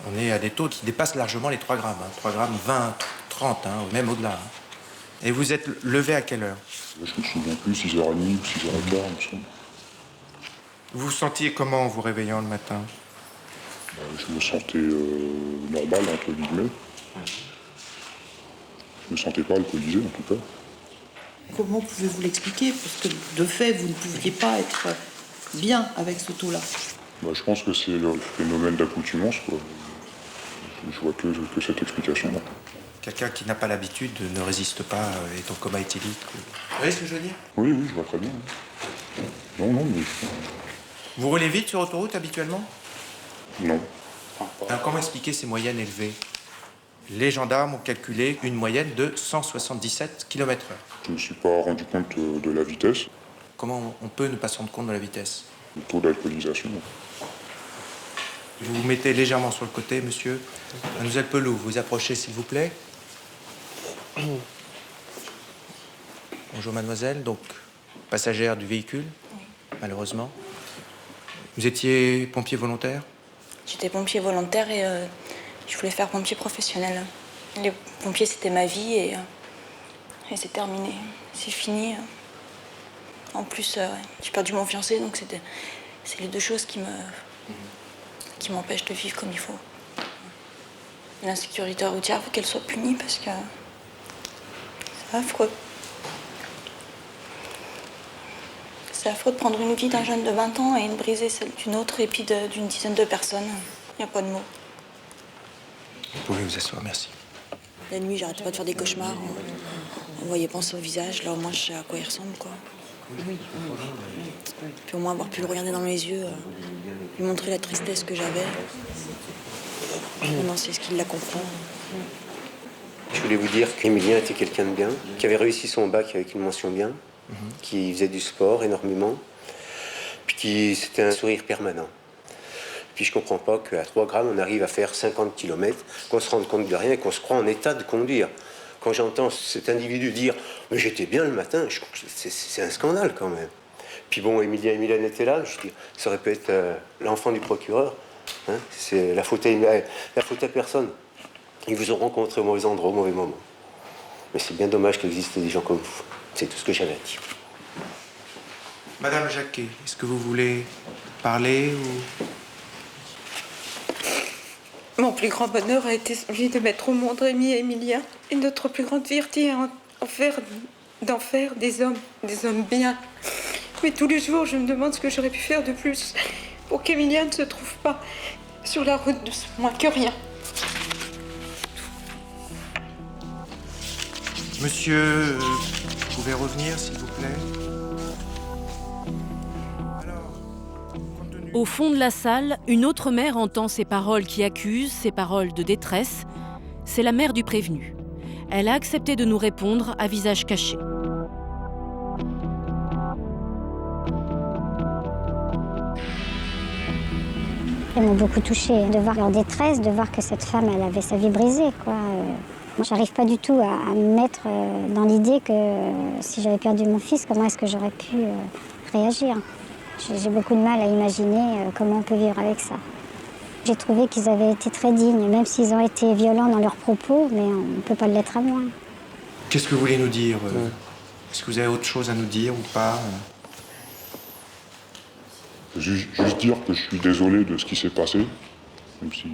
On est à des taux qui dépassent largement les 3 grammes. 3 grammes 20, 30, même au-delà. Et vous êtes levé à quelle heure? Je me souviens plus, 6h30 ou 6h15, il me semble. Vous vous sentiez comment en vous réveillant le matin? Je me sentais normal, entre guillemets. Je me sentais pas alcoolisé, en tout cas. Comment pouvez-vous l'expliquer? Parce que de fait, vous ne pouviez pas être bien avec ce taux-là. Je pense que c'est le phénomène d'accoutumance, quoi. Je vois que cette explication-là. Quelqu'un qui n'a pas l'habitude ne résiste pas, est en coma éthylique. Vous voyez ce que je veux dire? Oui, je vois très bien. Non, mais... Vous roulez vite sur autoroute habituellement? Non. Alors comment expliquer ces moyennes élevées? Les gendarmes ont calculé une moyenne de 177 km/h. Je ne me suis pas rendu compte de la vitesse. Comment on peut ne pas se rendre compte de la vitesse? Le taux d'alcoolisation. Vous vous mettez légèrement sur le côté, monsieur. Mademoiselle Pelou, vous approchez, s'il vous plaît. Bonjour, mademoiselle. Donc, passagère du véhicule, malheureusement. Vous étiez pompier volontaire? J'étais pompier volontaire et je voulais faire pompier professionnel. Les pompiers, c'était ma vie et c'est terminé. C'est fini. En plus, j'ai perdu mon fiancé, donc c'est les deux choses qui m'empêchent de vivre comme il faut. L'insécurité routière, il faut qu'elle soit punie parce que c'est affreux. C'est affreux de prendre une vie d'un jeune de 20 ans et de briser celle d'une autre et puis d'une dizaine de personnes. Il n'y a pas de mots. Vous pouvez vous asseoir, merci. La nuit, j'arrêtais pas de faire des cauchemars. On voyait pas son visage, là au moins je sais à quoi il ressemble, quoi. Oui. Puis au moins avoir pu le regarder dans mes yeux, lui montrer la tristesse que j'avais. Maintenant, c'est ce qu'il la comprend. Je voulais vous dire qu'Emilien était quelqu'un de bien, qui avait réussi son bac avec une mention bien, qui faisait du sport énormément, puis qui c'était un sourire permanent. Puis je comprends pas qu'à 3 grammes, on arrive à faire 50 km, qu'on se rende compte de rien et qu'on se croit en état de conduire. Quand j'entends cet individu dire « mais j'étais bien le matin », c'est un scandale quand même. Puis bon, Emilien et Mylène étaient là, je dis, ça aurait pu être l'enfant du procureur. Hein, c'est la faute à personne. Ils vous ont rencontré au mauvais endroit, au mauvais moment. Mais c'est bien dommage qu'il existe des gens comme vous. C'est tout ce que j'avais à dire. Madame Jacquet, est-ce que vous voulez parler ou... Mon plus grand bonheur a été celui de mettre au monde Rémi et Emilien. Et notre plus grande fierté d'en faire des hommes bien. Mais tous les jours, je me demande ce que j'aurais pu faire de plus pour qu'Emilien ne se trouve pas sur la route de ce moins que rien. Monsieur, vous pouvez revenir, s'il vous plaît? Au fond de la salle, une autre mère entend ces paroles qui accusent, ces paroles de détresse. C'est la mère du prévenu. Elle a accepté de nous répondre à visage caché. Elles m'ont beaucoup touchée, de voir leur détresse, de voir que cette femme, elle avait sa vie brisée, quoi. Moi, j'arrive pas du tout à me mettre dans l'idée que si j'avais perdu mon fils, comment est-ce que j'aurais pu réagir. J'ai beaucoup de mal à imaginer comment on peut vivre avec ça. J'ai trouvé qu'ils avaient été très dignes, même s'ils ont été violents dans leurs propos, mais on ne peut pas l'être à moins. Qu'est-ce que vous voulez nous dire? Est-ce que vous avez autre chose à nous dire ou pas? Juste dire que je suis désolé de ce qui s'est passé, même si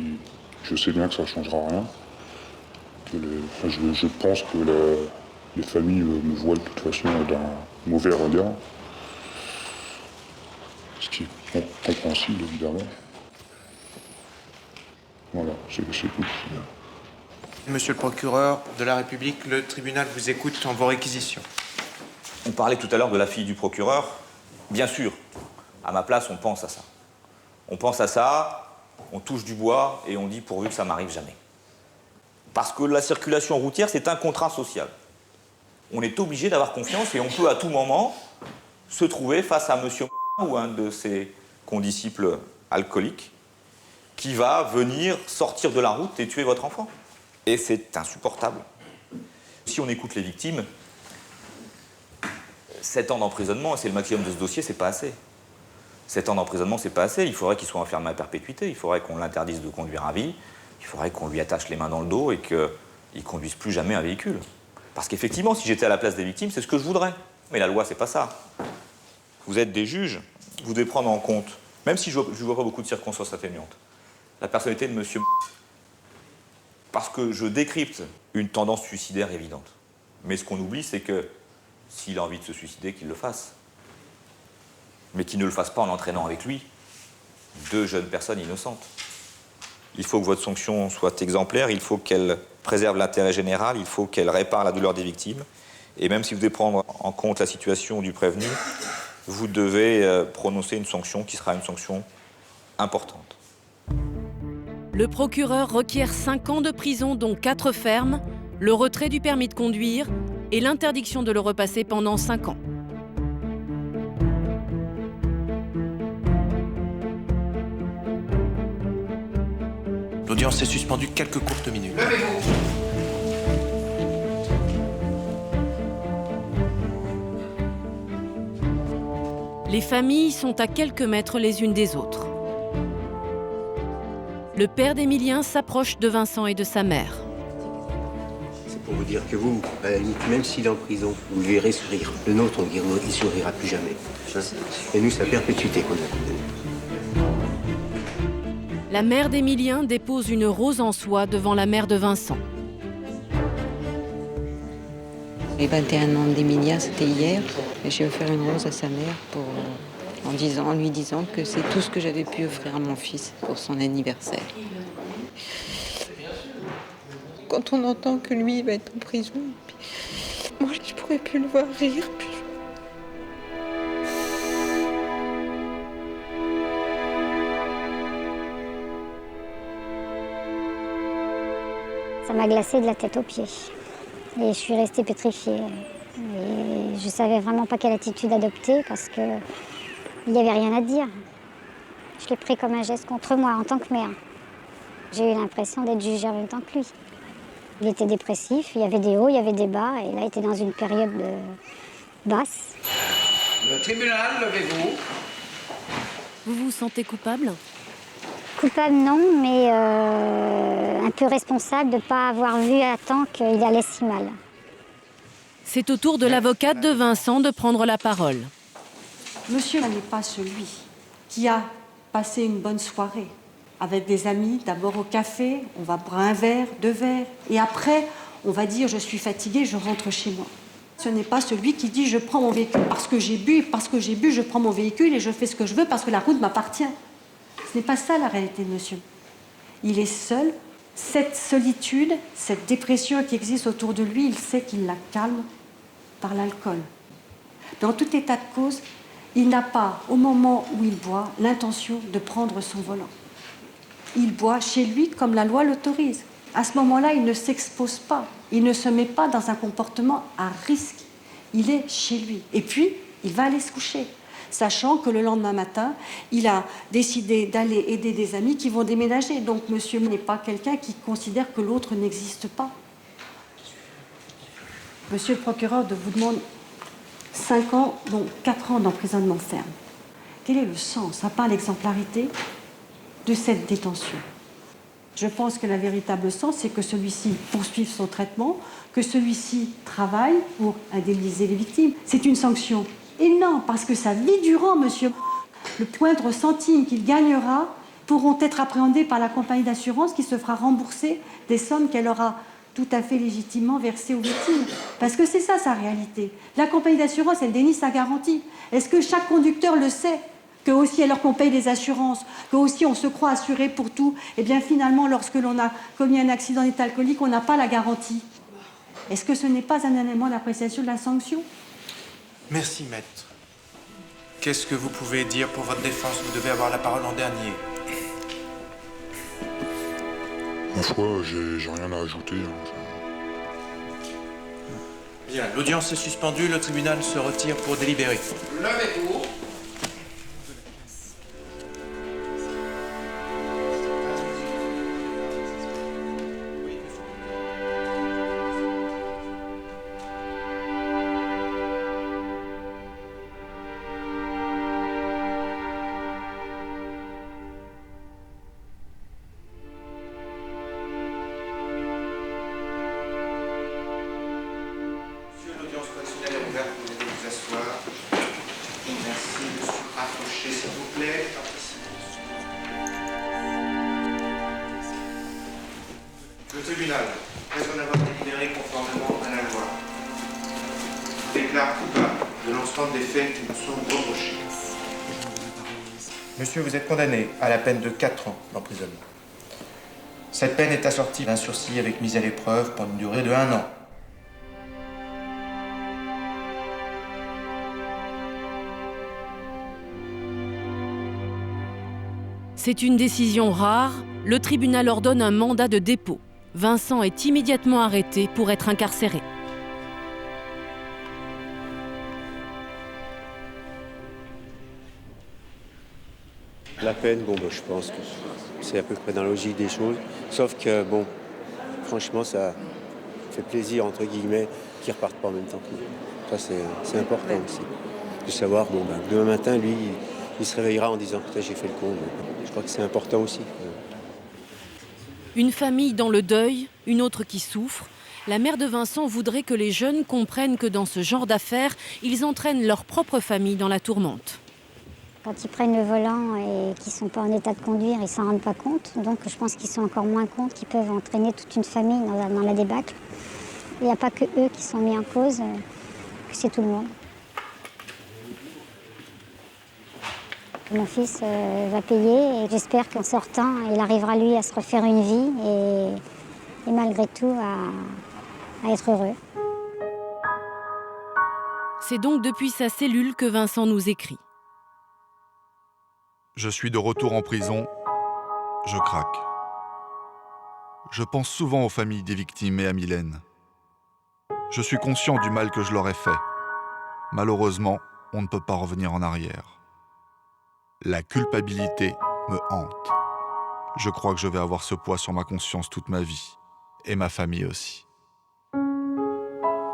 je sais bien que ça ne changera rien. Je pense que les familles me voient de toute façon d'un mauvais regard. Ce qui est compréhensible, évidemment. Voilà, c'est tout. Monsieur le procureur de la République, le tribunal vous écoute en vos réquisitions. On parlait tout à l'heure de la fille du procureur. Bien sûr, à ma place, on pense à ça. On pense à ça, on touche du bois et on dit pourvu que ça m'arrive jamais. Parce que la circulation routière, c'est un contrat social. On est obligé d'avoir confiance et on peut à tout moment se trouver face à monsieur ou un de ses condisciples alcooliques qui va venir sortir de la route et tuer votre enfant. Et c'est insupportable. Si on écoute les victimes, 7 ans d'emprisonnement, c'est le maximum de ce dossier, c'est pas assez. 7 ans d'emprisonnement, c'est pas assez. Il faudrait qu'il soit enfermé à perpétuité. Il faudrait qu'on l'interdise de conduire à vie. Il faudrait qu'on lui attache les mains dans le dos et qu'il ne conduise plus jamais un véhicule. Parce qu'effectivement, si j'étais à la place des victimes, c'est ce que je voudrais. Mais la loi, c'est pas ça. Vous êtes des juges, vous devez prendre en compte, même si je ne vois pas beaucoup de circonstances atténuantes, la personnalité de monsieur. Parce que je décrypte une tendance suicidaire évidente. Mais ce qu'on oublie, c'est que s'il a envie de se suicider, qu'il le fasse. Mais qu'il ne le fasse pas en entraînant avec lui 2 jeunes personnes innocentes. Il faut que votre sanction soit exemplaire, il faut qu'elle préserve l'intérêt général, il faut qu'elle répare la douleur des victimes. Et même si vous devez prendre en compte la situation du prévenu, vous devez prononcer une sanction qui sera une sanction importante. Le procureur requiert 5 ans de prison, dont 4 fermes, le retrait du permis de conduire et l'interdiction de le repasser pendant 5 ans. L'audience est suspendue quelques courtes minutes. Levez-vous. Les familles sont à quelques mètres les unes des autres. Le père d'Emilien s'approche de Vincent et de sa mère. C'est pour vous dire que vous, à la limite, même s'il est en prison, vous le verrez sourire. Le nôtre, il ne sourira plus jamais. Hein? Et nous, c'est la perpétuité qu'on a condamné. La mère d'Emilien dépose une rose en soie devant la mère de Vincent. Les 21 ans d'Emilien, c'était hier. Et j'ai offert une rose à sa mère en lui disant que c'est tout ce que j'avais pu offrir à mon fils pour son anniversaire. Quand on entend que lui il va être en prison, moi je pourrais plus le voir rire. Ça m'a glacé de la tête aux pieds. Et je suis restée pétrifiée. Et je ne savais vraiment pas quelle attitude adopter parce qu'il n'y avait rien à dire. Je l'ai pris comme un geste contre moi en tant que mère. J'ai eu l'impression d'être jugée en même temps que lui. Il était dépressif, il y avait des hauts, il y avait des bas, et là, il était dans une période basse. Le tribunal, levez-vous. Vous vous sentez coupable? Coupable, non, mais un peu responsable de ne pas avoir vu à temps qu'il allait si mal. C'est au tour de l'avocate de Vincent de prendre la parole. Monsieur n'est pas celui qui a passé une bonne soirée avec des amis, d'abord au café, on va boire un verre, 2 verres, et après, on va dire « je suis fatigué, je rentre chez moi ». Ce n'est pas celui qui dit « je prends mon véhicule parce que j'ai bu, je prends mon véhicule et je fais ce que je veux parce que la route m'appartient ». Ce n'est pas ça la réalité de monsieur. Il est seul. Cette solitude, cette dépression qui existe autour de lui, il sait qu'il la calme par l'alcool. Dans tout état de cause, il n'a pas, au moment où il boit, l'intention de prendre son volant. Il boit chez lui comme la loi l'autorise. À ce moment-là, il ne s'expose pas. Il ne se met pas dans un comportement à risque. Il est chez lui. Et puis, il va aller se coucher, sachant que le lendemain matin, il a décidé d'aller aider des amis qui vont déménager. Donc, monsieur n'est pas quelqu'un qui considère que l'autre n'existe pas. Monsieur le procureur vous demande 5 ans, donc 4 ans d'emprisonnement ferme. Quel est le sens, à part l'exemplarité, de cette détention? Je pense que le véritable sens, c'est que celui-ci poursuive son traitement, que celui-ci travaille pour indemniser les victimes. C'est une sanction énorme, parce que sa vie durant, monsieur, le poindre centime qu'il gagnera pourront être appréhendés par la compagnie d'assurance qui se fera rembourser des sommes qu'elle aura tout à fait légitimement versées aux victimes. Parce que c'est ça, sa réalité. La compagnie d'assurance, elle dénie sa garantie. Est-ce que chaque conducteur le sait? Que aussi, alors qu'on paye des assurances, que aussi on se croit assuré pour tout, et bien finalement, lorsque l'on a commis un accident d'état alcoolique, on n'a pas la garantie. Est-ce que ce n'est pas un élément d'appréciation de la sanction? Merci, maître. Qu'est-ce que vous pouvez dire pour votre défense? Vous devez avoir la parole en dernier. Ma foi, j'ai rien à ajouter. Bien, l'audience est suspendue, le tribunal se retire pour délibérer. Levez-vous. Le tribunal, raisonnablement délibéré conformément à la loi, déclare coupable de l'ensemble des faits qui nous sont reprochés. Monsieur, vous êtes condamné à la peine de 4 ans d'emprisonnement. Cette peine est assortie d'un sursis avec mise à l'épreuve pour une durée de 1 an. C'est une décision rare. Le tribunal ordonne un mandat de dépôt. Vincent est immédiatement arrêté pour être incarcéré. La peine, je pense que c'est à peu près dans la logique des choses. Sauf que, franchement, ça fait plaisir, entre guillemets, qu'ils repartent pas en même temps que nous. Ça, c'est important aussi. De savoir, demain matin, lui, il se réveillera en disant « Putain, j'ai fait le con ». Je crois que c'est important aussi. Une famille dans le deuil, une autre qui souffre. La mère de Vincent voudrait que les jeunes comprennent que dans ce genre d'affaires, ils entraînent leur propre famille dans la tourmente. Quand ils prennent le volant et qu'ils ne sont pas en état de conduire, ils ne s'en rendent pas compte. Donc je pense qu'ils sont encore moins compte qu'ils peuvent entraîner toute une famille dans la débâcle. Il n'y a pas que eux qui sont mis en cause, c'est tout le monde. Mon fils va payer et j'espère qu'en sortant, il arrivera lui à se refaire une vie et malgré tout à être heureux. C'est donc depuis sa cellule que Vincent nous écrit. Je suis de retour en prison, je craque. Je pense souvent aux familles des victimes et à Mylène. Je suis conscient du mal que je leur ai fait. Malheureusement, on ne peut pas revenir en arrière. La culpabilité me hante. Je crois que je vais avoir ce poids sur ma conscience toute ma vie, et ma famille aussi.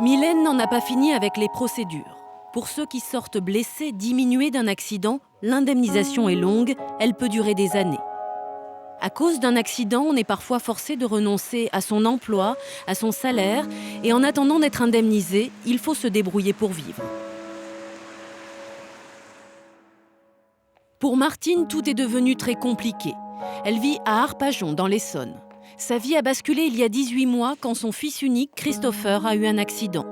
Mylène n'en a pas fini avec les procédures. Pour ceux qui sortent blessés, diminués d'un accident, l'indemnisation est longue, elle peut durer des années. À cause d'un accident, on est parfois forcé de renoncer à son emploi, à son salaire, et en attendant d'être indemnisé, il faut se débrouiller pour vivre. Pour Martine, tout est devenu très compliqué. Elle vit à Arpajon, dans l'Essonne. Sa vie a basculé il y a 18 mois quand son fils unique, Christopher, a eu un accident.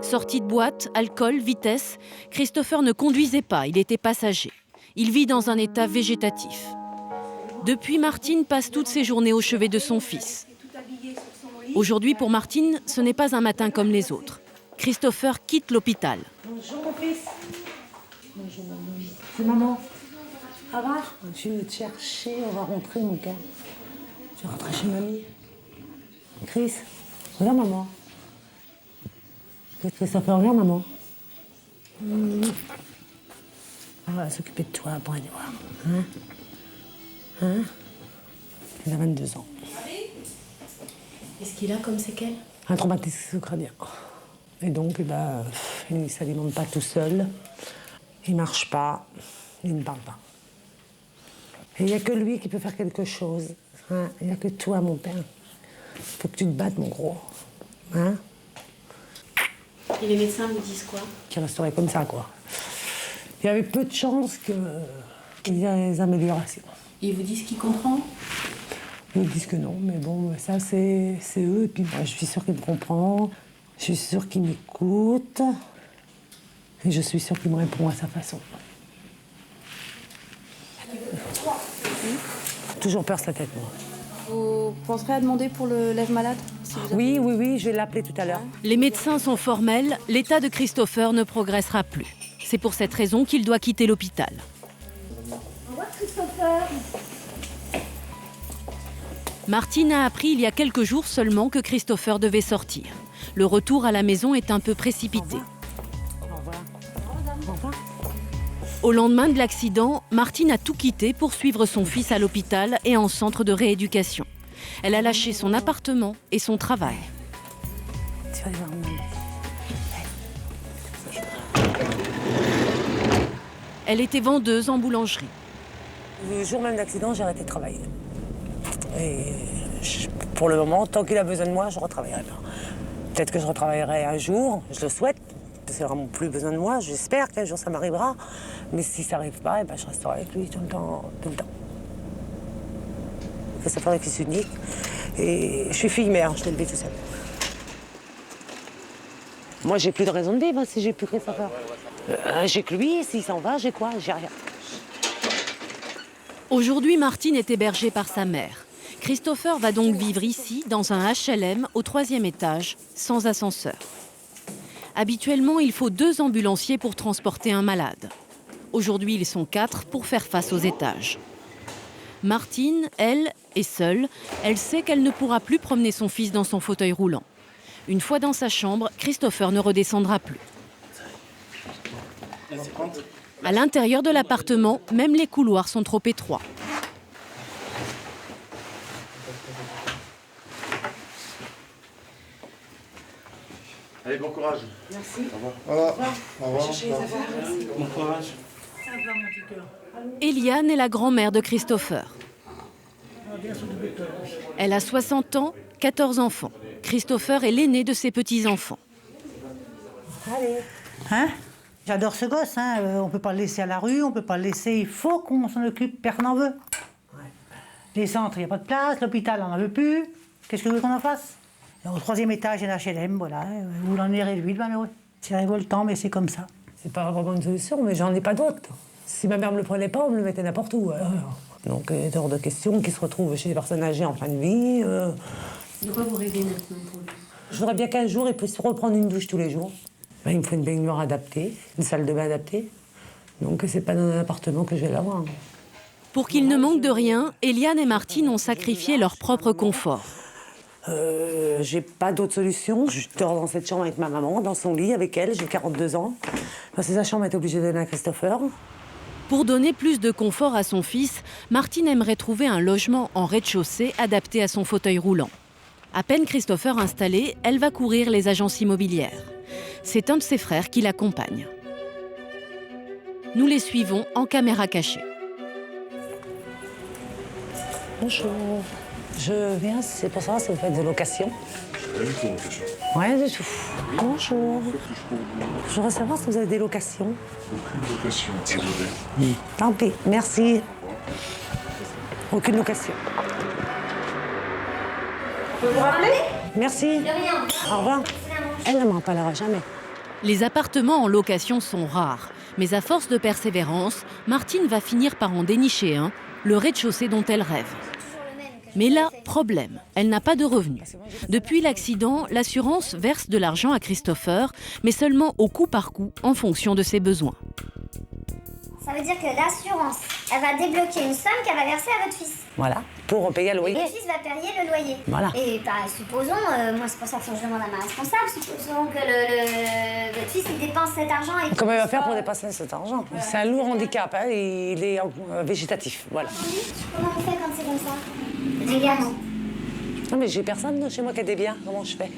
Sortie de boîte, alcool, vitesse, Christopher ne conduisait pas, il était passager. Il vit dans un état végétatif. Depuis, Martine passe toutes ses journées au chevet de son fils. Aujourd'hui, pour Martine, ce n'est pas un matin comme les autres. Christopher quitte l'hôpital. Bonjour mon fils. Bonjour maman. C'est maman. Ça va? Je vais te chercher, on va rentrer mon gars. Tu vas rentrer chez mamie. Chris, reviens maman. Christopher, viens maman. On va s'occuper de toi pour aller voir. Hein? Il a 22 ans. Qu'est-ce qu'il a comme séquelles? Un traumatisme crânien. Et donc, il ne s'alimente pas tout seul. Il ne marche pas. Il ne parle pas. Et il n'y a que lui qui peut faire quelque chose. Hein? Il n'y a que toi, mon père. Il faut que tu te battes, mon gros. Hein? Et les médecins vous disent quoi? Qu'il resterait comme ça, quoi. Il y avait peu de chances qu'il y ait des améliorations. Ils vous disent qu'ils comprennent? Ils disent que non, mais bon, ça, c'est eux. Et puis, moi, je suis sûre qu'il me comprend. Je suis sûre qu'il m'écoute. Et je suis sûre qu'il me répond à sa façon. Toujours peur sa tête, moi. Vous penserez à demander pour le lève-malade Oui, je vais l'appeler tout à l'heure. Les médecins sont formels, l'état de Christopher ne progressera plus. C'est pour cette raison qu'il doit quitter l'hôpital. Au revoir, Christopher. Martine a appris il y a quelques jours seulement que Christopher devait sortir. Le retour à la maison est un peu précipité. Au revoir. Au revoir. Au lendemain de l'accident, Martine a tout quitté pour suivre son fils à l'hôpital et en centre de rééducation. Elle a lâché son appartement et son travail. Tu vas aller voir maman. Elle était vendeuse en boulangerie. Le jour même d'accident, j'ai arrêté de travailler. Et pour le moment, tant qu'il a besoin de moi, je ne retravaillerai pas. Peut-être que je retravaillerai un jour, je le souhaite, parce qu'il n'aura plus besoin de moi. J'espère qu'un jour ça m'arrivera. Mais si ça n'arrive pas, je resterai avec lui tout le temps. Ça fait un fils unique. Et je suis fille-mère, je l'ai élevé tout seul. Moi, j'ai plus de raison de vivre si j'ai plus Christopher. J'ai que lui, s'il s'en va, j'ai quoi? J'ai rien. Aujourd'hui, Martine est hébergée par sa mère. Christopher va donc vivre ici, dans un HLM, au 3e étage, sans ascenseur. Habituellement, il faut 2 ambulanciers pour transporter un malade. Aujourd'hui, ils sont 4 pour faire face aux étages. Martine, elle, est seule. Elle sait qu'elle ne pourra plus promener son fils dans son fauteuil roulant. Une fois dans sa chambre, Christopher ne redescendra plus. À l'intérieur de l'appartement, même les couloirs sont trop étroits. Allez, bon courage. Merci. Au revoir. Au revoir. Bon courage. Ça va, mon petit cœur. Eliane est la grand-mère de Christopher. Elle a 60 ans, 14 enfants. Christopher est l'aîné de ses petits-enfants. Allez. Hein? J'adore ce gosse, hein. On ne peut pas le laisser à la rue, on ne peut pas le laisser. Il faut qu'on s'en occupe, personne n'en veut. Ouais. Les centres, il n'y a pas de place, l'hôpital, on n'en veut plus. Qu'est-ce que vous voulez qu'on en fasse? Au 3e étage, il y a un HLM, voilà. Vous l'en avez réduit, le malheureux. C'est révoltant, mais c'est comme ça. C'est pas vraiment une solution, mais j'en ai pas d'autre. Si ma mère me le prenait pas, on me le mettait n'importe où. Donc, il est hors de question qu'il se retrouve chez des personnes âgées en fin de vie. De quoi vous rêvez maintenant pour lui? Je voudrais bien qu'un jour, il puisse reprendre une douche tous les jours. Il me faut une baignoire adaptée, une salle de bain adaptée. Donc, c'est pas dans un appartement que je vais l'avoir. Pour qu'il ne manque de rien, Eliane et Martine ont sacrifié leur propre confort. J'ai pas d'autre solution. Je dors dans cette chambre avec ma maman, dans son lit avec elle. J'ai 42 ans. Enfin, c'est sa chambre, elle est obligée de donner à Christopher. Pour donner plus de confort à son fils, Martine aimerait trouver un logement en rez-de-chaussée adapté à son fauteuil roulant. À peine Christopher installé, elle va courir les agences immobilières. C'est un de ses frères qui l'accompagne. Nous les suivons en caméra cachée. Bonjour. Je viens, c'est pour savoir si vous faites de location. Rien du tout, location. Rien du tout. Bonjour. Je voudrais savoir si vous avez des locations. Aucune location, désolé. Tant pis, merci. Aucune location. Je peux vous rappeler? Merci. De rien. Au revoir. Elle ne m'en parlera jamais. Les appartements en location sont rares, mais à force de persévérance, Martine va finir par en dénicher un, le rez-de-chaussée dont elle rêve. Mais là, problème, elle n'a pas de revenus. Depuis l'accident, l'assurance verse de l'argent à Christopher, mais seulement au coup par coup, en fonction de ses besoins. Ça veut dire que l'assurance, elle va débloquer une somme qu'elle va verser à votre fils. Voilà, pour payer le loyer. Et le fils va payer le loyer. Voilà. Et bah, supposons, moi c'est pour ça que je demande à ma responsable, supposons que votre fils il dépense cet argent et... Comment il va faire pour dépasser cet argent? C'est un lourd handicap, hein, il est végétatif, voilà. Comment on fait quand c'est comme ça? Des garants. Non mais j'ai personne chez moi qui a des biens, comment je fais?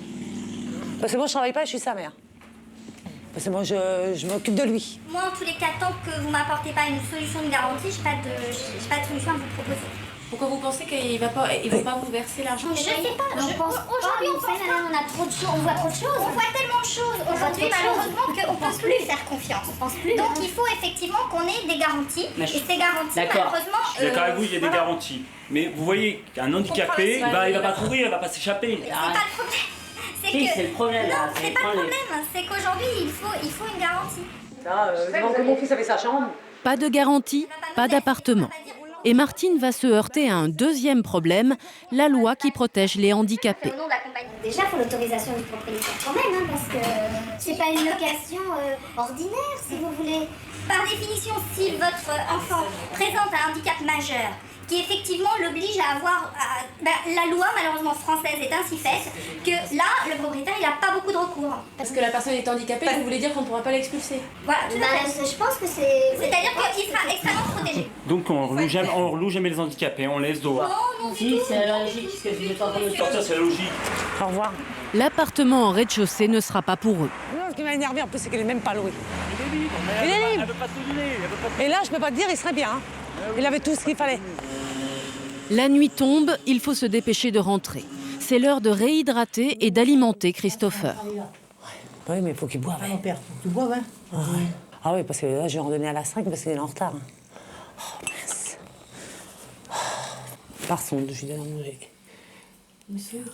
Parce que moi je travaille pas, je suis sa mère. Parce que moi je m'occupe de lui. Moi en tous les cas, tant que vous m'apportez pas une solution de garantie, j'ai pas de solution à vous proposer. Pourquoi vous pensez qu'il va pas vous verser l'argent? Je sais pas, je pense aujourd'hui on a trop de choses, on voit trop de choses. On voit tellement de choses aujourd'hui malheureusement qu'on peut plus faire confiance. Donc il faut effectivement qu'on ait des garanties. Et ces garanties malheureusement... Je suis d'accord avec vous, il y a des garanties. Mais vous voyez qu'un handicapé, il va pas courir, il va pas s'échapper. C'est pas le problème. C'est le problème. Non, c'est pas le problème. C'est qu'aujourd'hui il faut une garantie. Avant que mon fils avait sa chambre. Pas de garantie, pas d'appartement. Et Martine va se heurter à un deuxième problème, la loi qui protège les handicapés. Déjà, il faut l'autorisation du propriétaire quand même, parce que c'est pas une location ordinaire, si vous voulez. Par définition, si votre enfant présente un handicap majeur, qui effectivement l'oblige à avoir... la loi, malheureusement française, est ainsi faite que là, le propriétaire, il n'a pas beaucoup de recours. Parce que la personne est handicapée, vous voulez dire qu'on ne pourra pas l'expulser? Voilà, tout à fait. Je pense que c'est... C'est-à-dire qu'il sera extrêmement protégé. Donc on reloue jamais les handicapés, on laisse dehors. Non, si, c'est la logique, ce que je vais pas sortir, c'est la logique. Au revoir. L'appartement en rez-de-chaussée ne sera pas pour eux. Non, ce qui m'a énervé en plus, c'est qu'il n'est même pas loué. Il est libre. Elle veut pas te donner. Et là, je peux pas te dire, il serait bien. Hein. Il avait tout ce qu'il fallait. La nuit tombe, il faut se dépêcher de rentrer. C'est l'heure de réhydrater et d'alimenter Christopher. Oui, mais il faut qu'il boive. Mon père, faut que tu boives, hein? Ah oui, parce que là, je vais en donner à la 5 parce qu'il est en retard. Hein. Oh, mince. Par sonde, je lui donne à manger.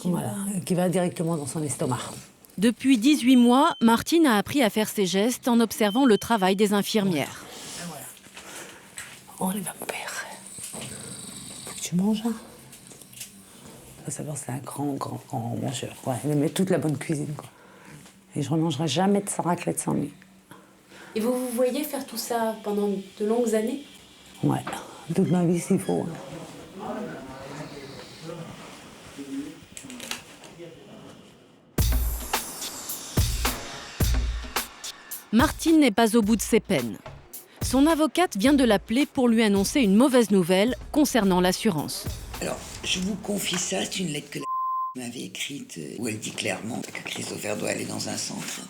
Voilà, qui va directement dans son estomac. Depuis 18 mois, Martine a appris à faire ses gestes en observant le travail des infirmières. Oh, il va mon père. Tu manges, hein? Faut savoir, c'est un grand mangeur. Ouais, il aimait toute la bonne cuisine, quoi. Et je ne remangerai jamais de raclette sans lui. Et vous voyez faire tout ça pendant de longues années? Ouais, toute ma vie s'il faut. Martine n'est pas au bout de ses peines. Son avocate vient de l'appeler pour lui annoncer une mauvaise nouvelle concernant l'assurance. Alors, je vous confie ça, c'est une lettre que la m'avait écrite où elle dit clairement que Christopher doit aller dans un centre.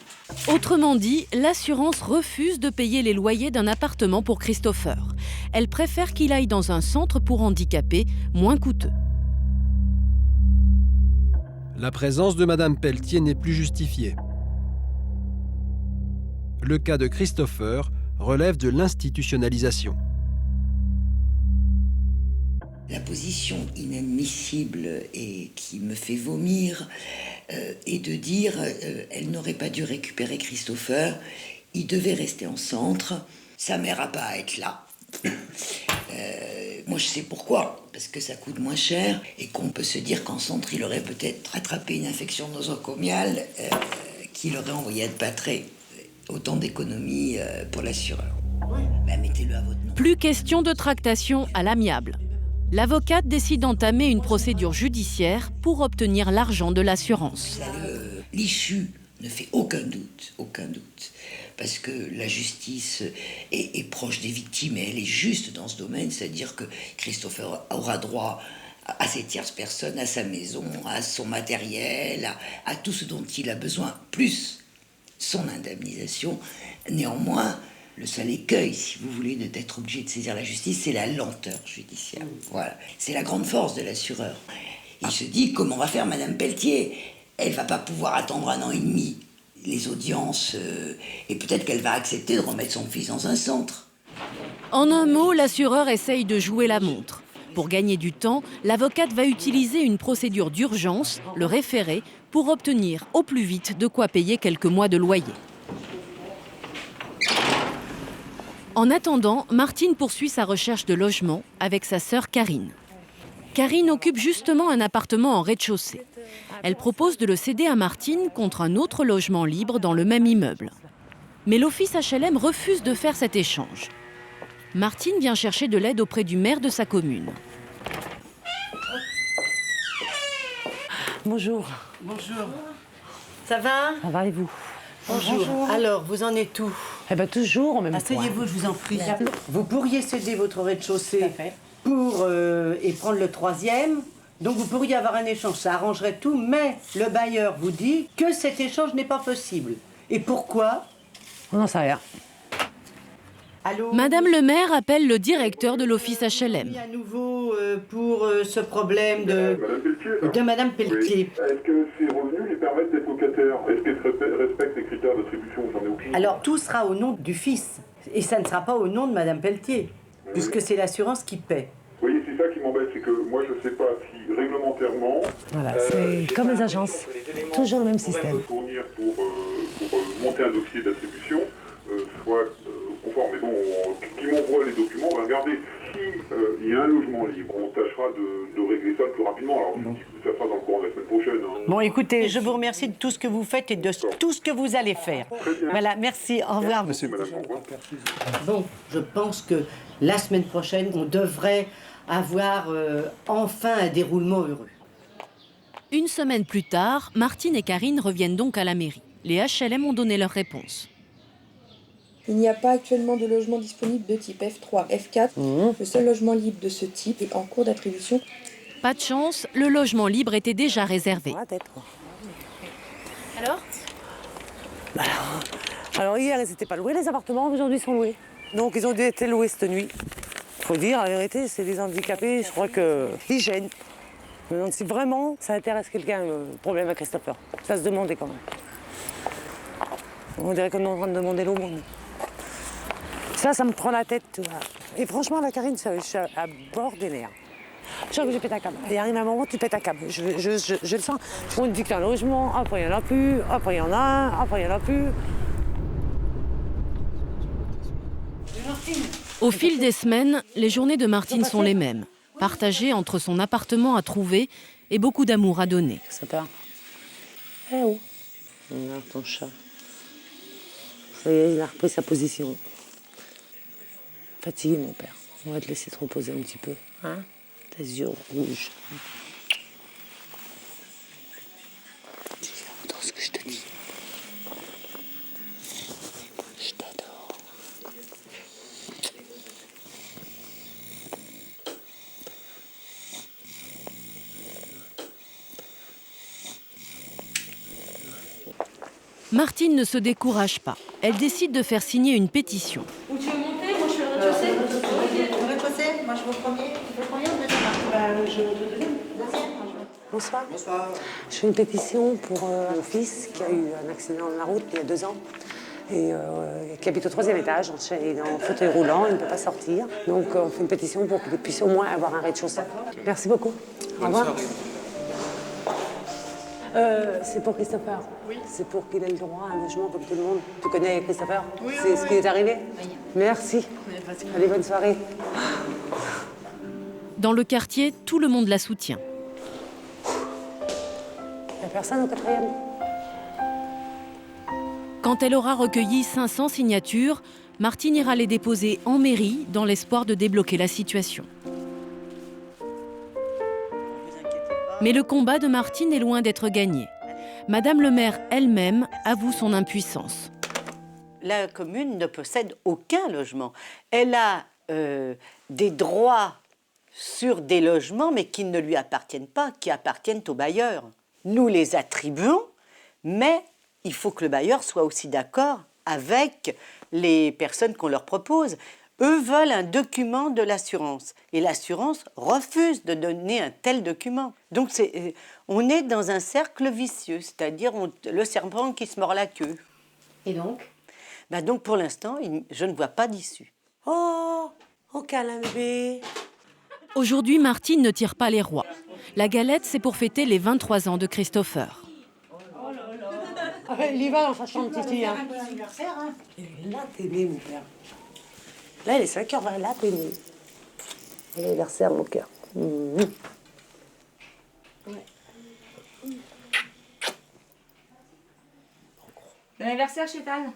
Autrement dit, l'assurance refuse de payer les loyers d'un appartement pour Christopher. Elle préfère qu'il aille dans un centre pour handicapés, moins coûteux. La présence de Madame Pelletier n'est plus justifiée. Le cas de Christopher relève de l'institutionnalisation. La position inadmissible et qui me fait vomir est de dire elle n'aurait pas dû récupérer Christopher, il devait rester en centre, sa mère n'a pas à être là. Moi je sais pourquoi, parce que ça coûte moins cher et qu'on peut se dire qu'en centre il aurait peut-être attrapé une infection nosocomiale qui l'aurait envoyé à Patré. Autant d'économies pour l'assureur. Bah, mettez-le à votre nom. Plus question de tractation à l'amiable. L'avocate décide d'entamer une procédure judiciaire pour obtenir l'argent de l'assurance. L'issue ne fait aucun doute, parce que la justice est proche des victimes et elle est juste dans ce domaine, c'est-à-dire que Christopher aura droit à ses tierces personnes, à sa maison, à son matériel, à tout ce dont il a besoin, plus son indemnisation. Néanmoins, le seul écueil, si vous voulez, d'être obligé de saisir la justice, c'est la lenteur judiciaire. Voilà. C'est la grande force de l'assureur. Il se dit, comment va faire Madame Pelletier? Elle va pas pouvoir attendre 1 an et demi les audiences, et peut-être qu'elle va accepter de remettre son fils dans un centre. En un mot, l'assureur essaye de jouer la montre. Pour gagner du temps, l'avocate va utiliser une procédure d'urgence, le référé, pour obtenir au plus vite de quoi payer quelques mois de loyer. En attendant, Martine poursuit sa recherche de logement avec sa sœur Karine. Karine occupe justement un appartement en rez-de-chaussée. Elle propose de le céder à Martine contre un autre logement libre dans le même immeuble. Mais l'office HLM refuse de faire cet échange. Martine vient chercher de l'aide auprès du maire de sa commune. Bonjour. Bonjour. Ça va? Ça va et vous? Bonjour. Alors, vous en êtes où? Eh bien, toujours au même point. Asseyez-vous, je vous en prie. Vous pourriez céder votre rez-de-chaussée pour et prendre le 3e. Donc, vous pourriez avoir un échange, ça arrangerait tout, mais le bailleur vous dit que cet échange n'est pas possible. Et pourquoi? On n'en sait rien. Allô? Madame le maire appelle le directeur de l'office HLM. À nouveau pour ce problème de Madame Pelletier. Oui. Est-ce que ses revenus lui permettent d'être locataire? Est-ce qu'elle respecte les critères d'attribution? J'en ai aucune. Alors, tout sera au nom du fils. Et ça ne sera pas au nom de Madame Pelletier, puisque c'est l'assurance qui paie. Oui, c'est ça qui m'embête, c'est que moi je ne sais pas si réglementairement... Voilà, c'est comme les agences, toujours le même système. ...fournir pour monter un dossier d'attribution soit conforme. Mais bon, qui m'envoie les documents, on va regarder. Si il y a un logement libre, on tâchera de régler ça le plus rapidement. Alors je dis que ça sera dans le courant de la semaine prochaine. Hein. Bon, écoutez, je vous remercie de tout ce que vous faites et de tout ce que vous allez faire. Voilà, merci, au revoir. Merci, madame. Au revoir. Bon, je pense que la semaine prochaine, on devrait avoir enfin un déroulement heureux. Une semaine plus tard, Martine et Karine reviennent donc à la mairie. Les HLM ont donné leur réponse. Il n'y a pas actuellement de logement disponible de type F3, F4. Le seul logement libre de ce type est en cours d'attribution. Pas de chance, le logement libre était déjà réservé. Alors Alors hier, ils n'étaient pas loués, les appartements, aujourd'hui, ils sont loués. Donc ils ont dû être loués cette nuit. Faut dire, la vérité, c'est des handicapés, je crois qu'ils gênent. Je me demande si vraiment ça intéresse quelqu'un, le problème à Christopher. Ça se demandait quand même. On dirait qu'on est en train de demander l'aumône. Ça me prend la tête, tu vois. Et franchement, la Karine, je suis à bord des nerfs. Je sens que je pète un câble. Il arrive un moment où tu pètes un câble. Je le sens. On dit qu'un logement, après il n'y en a plus, après il y en a un, après il n'y en a plus. Au fil des semaines, les journées de Martine sont les mêmes, partagées entre son appartement à trouver et beaucoup d'amour à donner. Ça part. Eh oh. Regarde ton chat. Ça y est, il a repris sa position. Fatigué, mon père. On va te laisser te reposer un petit peu. Hein? Tes yeux rouges. Entends ce que je te dis. Je t'adore. Martine ne se décourage pas. Elle décide de faire signer une pétition. Où tu veux monter? Moi je suis au rez-de-chaussée. Au rez-de-chaussée? Moi je vais au premier. Tu veux le premier ou le deuxième? Je vais au deuxième. Bonsoir. Bonsoir. Je fais une pétition pour mon fils qui a eu un accident de la route il y a 2 ans et qui habite au 3e étage. Il est en fauteuil roulant, il ne peut pas sortir. Donc on fait une pétition pour qu'il puisse au moins avoir un rez-de-chaussée. Merci beaucoup. Au revoir. C'est pour Christopher. Oui. C'est pour qu'il ait le droit à un logement comme tout le monde. Tu connais Christopher? Oui. C'est ce qui est arrivé? Oui. Merci. Allez, bonne soirée. Dans le quartier, tout le monde la soutient. Il n'y a personne au 4e. Quand elle aura recueilli 500 signatures, Martine ira les déposer en mairie dans l'espoir de débloquer la situation. Mais le combat de Martine est loin d'être gagné. Madame le maire elle-même avoue son impuissance. La commune ne possède aucun logement. Elle a des droits sur des logements, mais qui ne lui appartiennent pas, qui appartiennent aux bailleurs. Nous les attribuons, mais il faut que le bailleur soit aussi d'accord avec les personnes qu'on leur propose. Eux veulent un document de l'assurance et l'assurance refuse de donner un tel document. Donc on est dans un cercle vicieux, c'est-à-dire le serpent qui se mord la queue. Et donc? Donc pour l'instant, je ne vois pas d'issue. Oh, câlin bébé. Aujourd'hui, Martine ne tire pas les rois. La galette, c'est pour fêter les 23 ans de Christopher. Il y va dans sa chambre, Titi. Hein. Il est là, t'aimer, mon père. Là, il est 5 heures, là, t'aimer. Anniversaire, mon cœur. Mmh. Bon anniversaire, Chétane.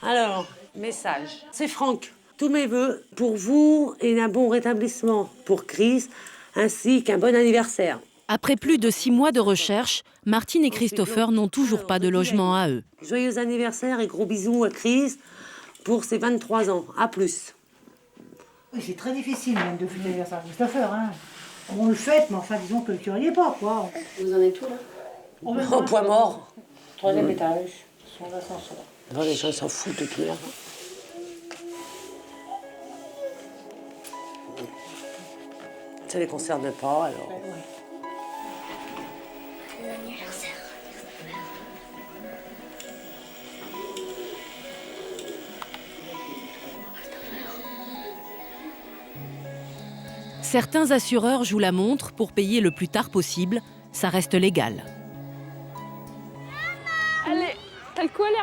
Alors, message. C'est Franck. Tous mes vœux pour vous et un bon rétablissement pour Chris, ainsi qu'un bon anniversaire. Après plus de 6 mois de recherche, Martine et Christopher n'ont toujours pas de logement à eux. Joyeux anniversaire et gros bisous à Chris pour ses 23 ans. À plus. Oui, c'est très difficile même de fêter l'anniversaire de Christopher. Hein. On le fête, mais enfin, disons que le cœur n'y est pas, quoi. Vous en êtes où, là? Au point mort. 3e étage, sur l'ascenseur. Non, les gens s'en foutent de tout là. Ça les concerne pas, alors. Certains assureurs jouent la montre pour payer le plus tard possible. Ça reste légal.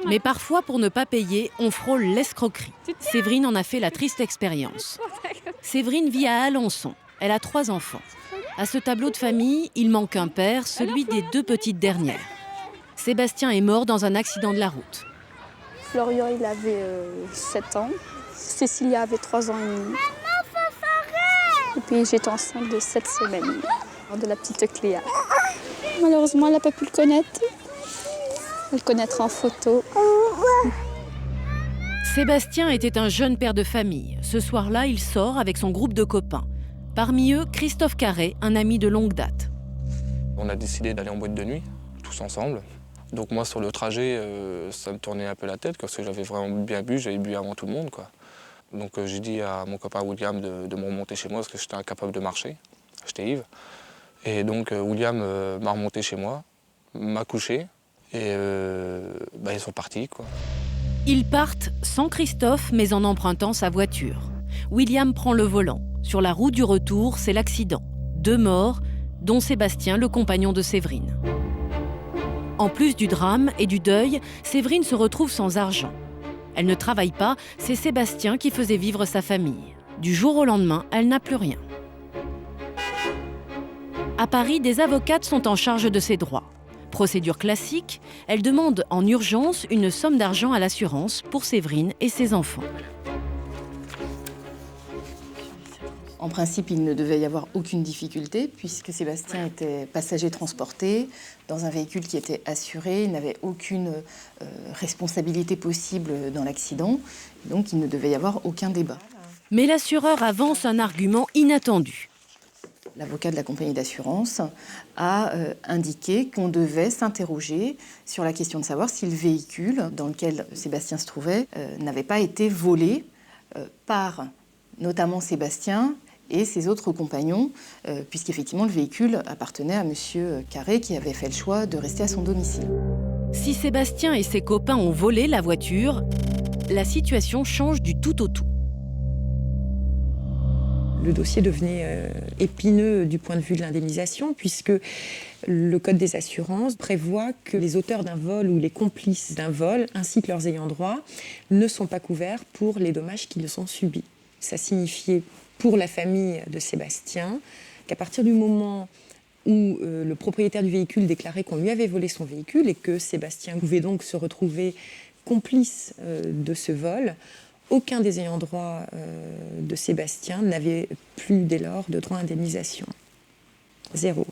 Mais parfois, pour ne pas payer, on frôle l'escroquerie. Séverine en a fait la triste expérience. Séverine vit à Alençon. Elle a 3 enfants. À ce tableau de famille, il manque un père, celui des 2 petites dernières. Sébastien est mort dans un accident de la route. Florian, il avait 7 ans. Cécilia avait 3 ans et demi. Et puis j'étais enceinte de 7 semaines de la petite Cléa. Malheureusement, elle n'a pas pu le connaître. Elle le connaîtra en photo. Sébastien était un jeune père de famille. Ce soir-là, il sort avec son groupe de copains. Parmi eux, Christophe Carré, un ami de longue date. On a décidé d'aller en boîte de nuit, tous ensemble. Donc moi, sur le trajet, ça me tournait un peu la tête parce que j'avais vraiment bien bu, j'avais bu avant tout le monde, quoi. Donc j'ai dit à mon copain William de me remonter chez moi parce que j'étais incapable de marcher. J'étais ivre. Et donc William m'a remonté chez moi, m'a couché et ils sont partis, quoi. Ils partent sans Christophe, mais en empruntant sa voiture. William prend le volant. Sur la route du retour, c'est l'accident. 2 morts, dont Sébastien, le compagnon de Séverine. En plus du drame et du deuil, Séverine se retrouve sans argent. Elle ne travaille pas, c'est Sébastien qui faisait vivre sa famille. Du jour au lendemain, elle n'a plus rien. À Paris, des avocates sont en charge de ses droits. Procédure classique, elle demande en urgence une somme d'argent à l'assurance pour Séverine et ses enfants. En principe, il ne devait y avoir aucune difficulté puisque Sébastien était passager transporté dans un véhicule qui était assuré. Il n'avait aucune responsabilité possible dans l'accident. Donc, il ne devait y avoir aucun débat. Mais l'assureur avance un argument inattendu. L'avocat de la compagnie d'assurance a indiqué qu'on devait s'interroger sur la question de savoir si le véhicule dans lequel Sébastien se trouvait n'avait pas été volé par notamment Sébastien et ses autres compagnons, puisqu'effectivement le véhicule appartenait à M. Carré qui avait fait le choix de rester à son domicile. Si Sébastien et ses copains ont volé la voiture, la situation change du tout au tout. Le dossier devenait épineux du point de vue de l'indemnisation, puisque le Code des assurances prévoit que les auteurs d'un vol ou les complices d'un vol, ainsi que leurs ayants droit, ne sont pas couverts pour les dommages qu'ils ont subis. Ça signifiait pour la famille de Sébastien qu'à partir du moment où le propriétaire du véhicule déclarait qu'on lui avait volé son véhicule et que Sébastien pouvait donc se retrouver complice de ce vol, aucun des ayants droit de Sébastien n'avait plus dès lors de droit à indemnisation. 0.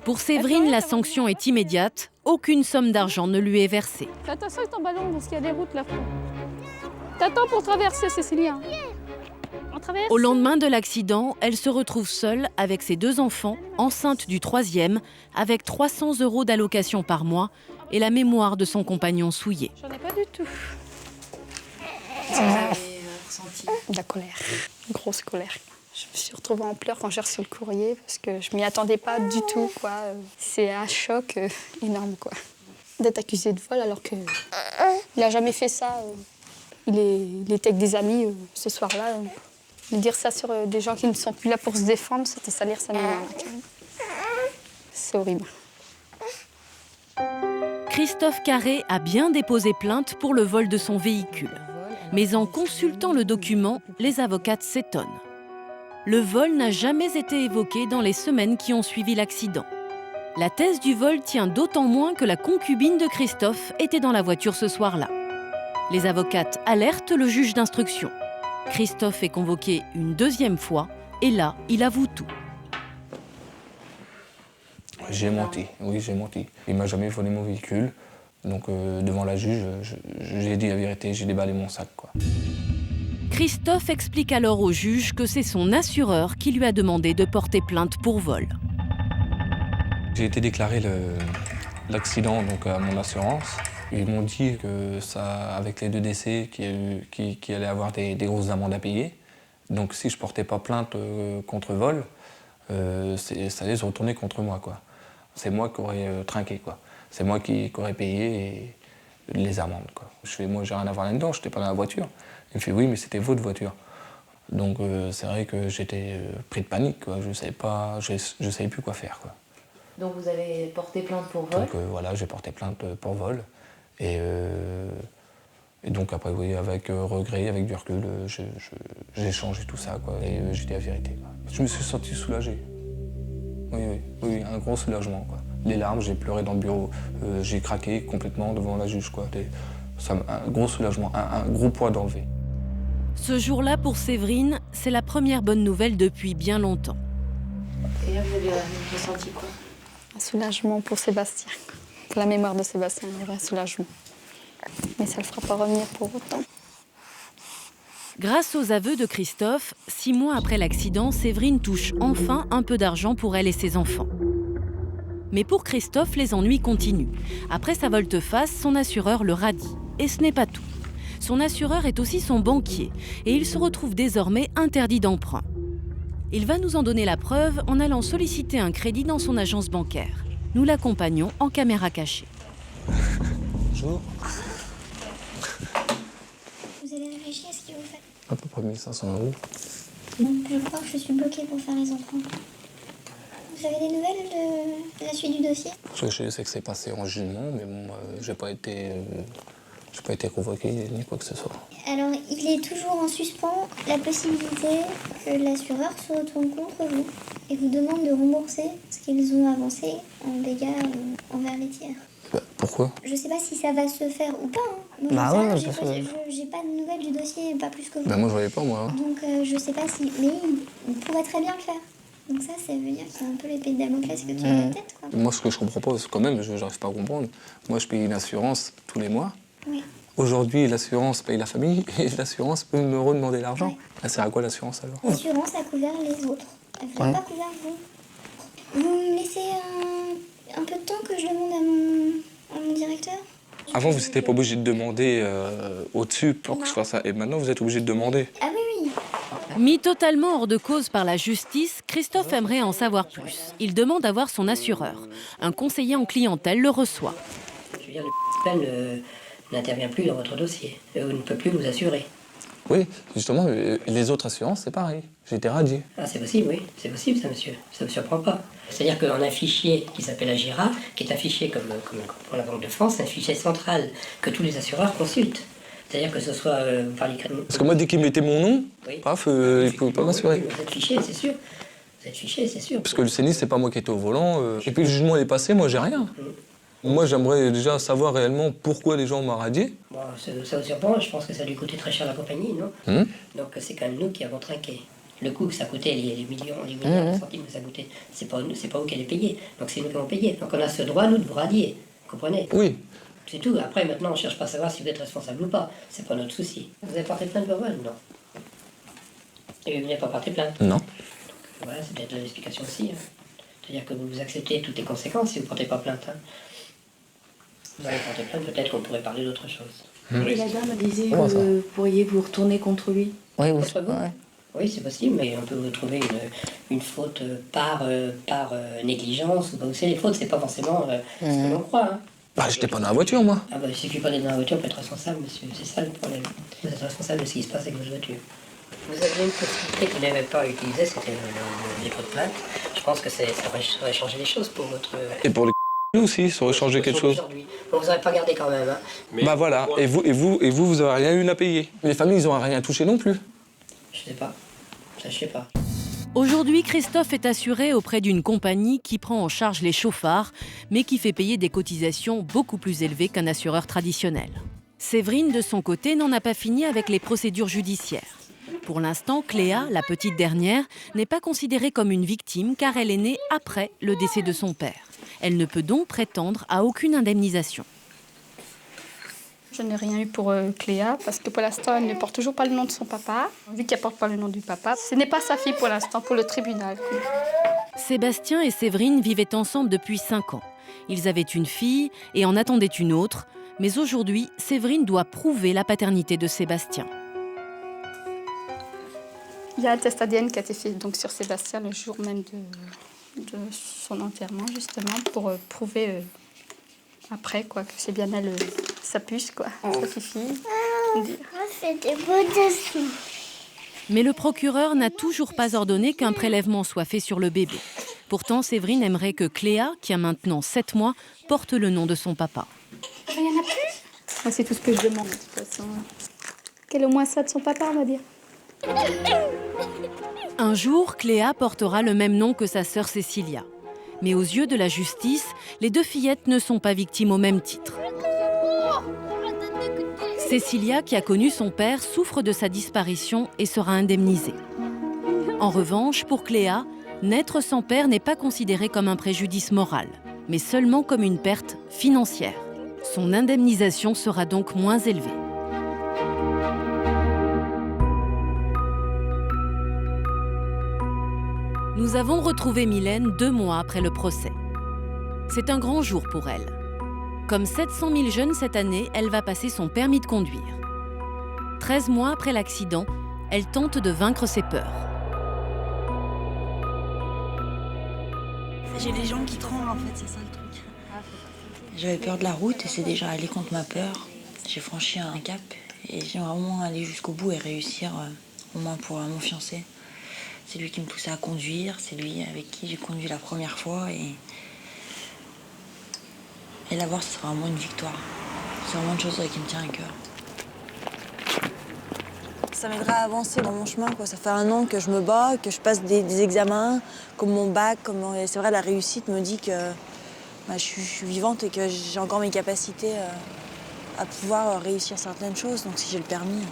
Pour Séverine, la sanction est immédiate. Aucune somme d'argent ne lui est versée. Fais attention avec ton ballon parce qu'il y a des routes là. T'attends pour traverser, Cécilia. On traverse. Au lendemain de l'accident, elle se retrouve seule avec ses 2 enfants, enceinte du 3e, avec 300 € d'allocation par mois et la mémoire de son compagnon souillé. J'en ai pas du tout. Vous avez ressenti de la colère, une grosse colère. Je me suis retrouvée en pleurs quand j'ai reçu le courrier parce que je m'y attendais pas du tout, quoi. C'est un choc énorme, quoi. D'être accusé de vol alors que il a jamais fait ça. Il était avec des amis ce soir-là. Dire ça sur des gens qui ne sont plus là pour se défendre, c'était salir sa mémoire. C'est horrible. Christophe Carré a bien déposé plainte pour le vol de son véhicule. Mais en consultant le document, les avocates s'étonnent. Le vol n'a jamais été évoqué dans les semaines qui ont suivi l'accident. La thèse du vol tient d'autant moins que la concubine de Christophe était dans la voiture ce soir-là. Les avocates alertent le juge d'instruction. Christophe est convoqué une 2e fois et là, il avoue tout. J'ai menti, oui, j'ai menti. Il m'a jamais volé mon véhicule. Donc devant la juge, j'ai dit la vérité, j'ai déballé mon sac, quoi. Christophe explique alors au juge que c'est son assureur qui lui a demandé de porter plainte pour vol. J'ai été déclaré l'accident donc à mon assurance. Ils m'ont dit que ça, avec les 2 décès, qu'il allait avoir des grosses amendes à payer. Donc si je portais pas plainte contre vol, ça allait se retourner contre moi, quoi. C'est moi qui aurais trinqué, quoi. C'est moi qui aurais payé les amendes, quoi. Je fais, moi j'ai rien à voir là-dedans, je n'étais pas dans la voiture. Il me fait, oui, mais c'était votre voiture. Donc c'est vrai que j'étais pris de panique, quoi. Je savais plus quoi faire, quoi. Donc vous avez porté plainte pour vol? Donc voilà, j'ai porté plainte pour vol. Et donc après, oui, avec regret, avec du recul, j'ai changé tout ça, quoi. Et j'ai dit la vérité, quoi. Je me suis senti soulagé. Oui, un gros soulagement, quoi. Les larmes, j'ai pleuré dans le bureau, j'ai craqué complètement devant la juge, quoi. Un gros soulagement, un gros poids d'enlever. Ce jour-là, pour Séverine, c'est la première bonne nouvelle depuis bien longtemps. Et là, vous avez ressenti quoi? Un soulagement pour Sébastien. Pour la mémoire de Sébastien, un vrai soulagement. Mais ça ne le fera pas revenir pour autant. Grâce aux aveux de Christophe, 6 mois après l'accident, Séverine touche enfin un peu d'argent pour elle et ses enfants. Mais pour Christophe, les ennuis continuent. Après sa volte-face, son assureur le radie. Et ce n'est pas tout. Son assureur est aussi son banquier et il se retrouve désormais interdit d'emprunt. Il va nous en donner la preuve en allant solliciter un crédit dans son agence bancaire. Nous l'accompagnons en caméra cachée. Bonjour. Vous avez réfléchi à ce que vous faites? À peu près 1 500 €. Donc je crois que je suis bloquée pour faire les emprunts. Vous avez des nouvelles de la suite du dossier? Ce que je sais que c'est passé en jugement, mais bon, j'ai pas été convoqué ni quoi que ce soit. Alors, il est toujours en suspens la possibilité que l'assureur se retourne contre vous et vous demande de rembourser ce qu'ils ont avancé en dégâts envers les tiers. Pourquoi? Je sais pas si ça va se faire ou pas. Hein. Moi, j'ai pas de nouvelles du dossier, pas plus que vous. Bah moi je voyais pas moi. Hein. Donc je sais pas si... Mais il pourrait très bien le faire. Donc ça veut dire qu'il y a un peu l'épée de Damoclès que tu as en tête, quoi. Moi ce que je comprends pas, c'est quand même, j'arrive pas à comprendre. Moi je paye une assurance tous les mois. Oui. Aujourd'hui l'assurance paye la famille et l'assurance peut me redemander l'argent. Oui. Elle sert à quoi l'assurance alors? L'assurance a couvert les autres. Elle ne pas couvert vous. Vous me laissez un peu de temps que je demande à mon directeur? Avant, vous n'étiez pas obligé de demander au-dessus pour que je fasse ça. Et maintenant, vous êtes obligé de demander. Ah oui. Mis totalement hors de cause par la justice, Christophe aimerait en savoir plus. Il demande à voir son assureur. Un conseiller en clientèle le reçoit. Je veux dire, le n'intervient plus dans votre dossier. Ne peut plus vous assurer. Oui, justement, les autres assurances, c'est pareil. J'ai été radié. Ah, c'est possible, oui. C'est possible, ça, monsieur. Ça ne me surprend pas. C'est-à-dire qu'on a un fichier qui s'appelle AGIRA, qui est un fichier comme pour la Banque de France, un fichier central que tous les assureurs consultent. C'est-à-dire que ce soit par les... Parce que moi, dès qu'il mettait mon nom, paf, il ne pouvait pas m'assurer. Vous êtes fiché, c'est sûr. Vous êtes fiché, c'est sûr. Parce que le CENIS, c'est pas moi qui étais au volant. Et puis le jugement est passé, moi, j'ai rien. Moi, j'aimerais déjà savoir réellement pourquoi les gens m'ont radié. Bon, ça vous surprend, je pense que ça a dû coûter très cher à la compagnie, non? Donc c'est quand même nous qui avons trinqué. Le coût que ça coûtait, les millions, les milliards de centimes que ça coûtait, c'est pas vous qui allez payer. Donc c'est nous qui allons payer. Donc on a ce droit, nous, de vous radier. Vous comprenez? Oui. C'est tout. Après, maintenant, on ne cherche pas à savoir si vous êtes responsable ou pas. C'est pas notre souci. Vous avez porté plainte pour vol? Non. Et vous n'avez pas porté plainte? Non. Donc, voilà, c'est peut-être l'explication aussi. Hein. C'est-à-dire que vous acceptez toutes les conséquences si vous ne portez pas plainte. Hein. Vous allez porter plainte, peut-être qu'on pourrait parler d'autre chose. Et la dame disait que vous pourriez vous retourner contre lui. Oui, oui, c'est possible, mais on peut vous trouver une faute par négligence. Vous savez, les fautes, c'est pas forcément ce que l'on croit. Hein. Bah, j'étais pas dans la voiture, moi. Ah bah, il suffit pas d'être dans la voiture pour être responsable, monsieur. C'est ça le problème. Vous êtes responsable de ce qui se passe avec votre voiture. Vous avez une possibilité que vous n'avez pas utilisée, c'était le dépôt de plainte. Je pense que ça aurait changé les choses pour votre... Et pour les aussi, ça aurait changé quelque chose. Bon, vous n'aurez pas gardé quand même. Hein. Bah voilà, et vous avez rien eu à payer. Les familles, ils n'ont rien touché non plus. Je sais pas. Ça, je sais pas. Aujourd'hui, Christophe est assuré auprès d'une compagnie qui prend en charge les chauffards, mais qui fait payer des cotisations beaucoup plus élevées qu'un assureur traditionnel. Séverine, de son côté, n'en a pas fini avec les procédures judiciaires. Pour l'instant, Cléa, la petite dernière, n'est pas considérée comme une victime car elle est née après le décès de son père. Elle ne peut donc prétendre à aucune indemnisation. Je n'ai rien eu pour Cléa parce que pour l'instant, elle ne porte toujours pas le nom de son papa. Vu qu'elle ne porte pas le nom du papa, ce n'est pas sa fille pour l'instant, pour le tribunal. Sébastien et Séverine vivaient ensemble depuis 5 ans. Ils avaient une fille et en attendaient une autre. Mais aujourd'hui, Séverine doit prouver la paternité de Sébastien. Il y a un test ADN qui a été fait donc, sur Sébastien le jour même de son enterrement, justement, pour prouver après quoi, que c'est bien elle, sa puce, quoi, sa petite fille. C'est des beaux dessins. Mais le procureur n'a toujours pas ordonné qu'un prélèvement soit fait sur le bébé. Pourtant, Séverine aimerait que Cléa, qui a maintenant 7 mois, porte le nom de son papa. Il n'y en a plus. Moi, c'est tout ce que je demande, de toute façon. Qu'elle ait au moins ça de son papa, on va dire. Un jour, Cléa portera le même nom que sa sœur Cécilia. Mais aux yeux de la justice, les 2 fillettes ne sont pas victimes au même titre. Cécilia, qui a connu son père, souffre de sa disparition et sera indemnisée. En revanche, pour Cléa, naître sans père n'est pas considéré comme un préjudice moral, mais seulement comme une perte financière. Son indemnisation sera donc moins élevée. Nous avons retrouvé Mylène 2 mois après le procès. C'est un grand jour pour elle. Comme 700 000 jeunes cette année, elle va passer son permis de conduire. 13 mois après l'accident, elle tente de vaincre ses peurs. J'ai les jambes qui tremblent en fait, c'est ça le truc. J'avais peur de la route et c'est déjà aller contre ma peur. J'ai franchi un cap et j'aimerais vraiment aller jusqu'au bout et réussir au moins pour mon fiancé. C'est lui qui me poussait à conduire, c'est lui avec qui j'ai conduit la première fois et l'avoir, ce sera vraiment une victoire. C'est vraiment une chose qui me tient à cœur. Ça m'aidera à avancer dans mon chemin, quoi. Ça fait 1 an que je me bats, que je passe des examens, comme mon bac. Et c'est vrai, la réussite me dit que je suis vivante et que j'ai encore mes capacités à pouvoir réussir certaines choses. Donc si j'ai le permis,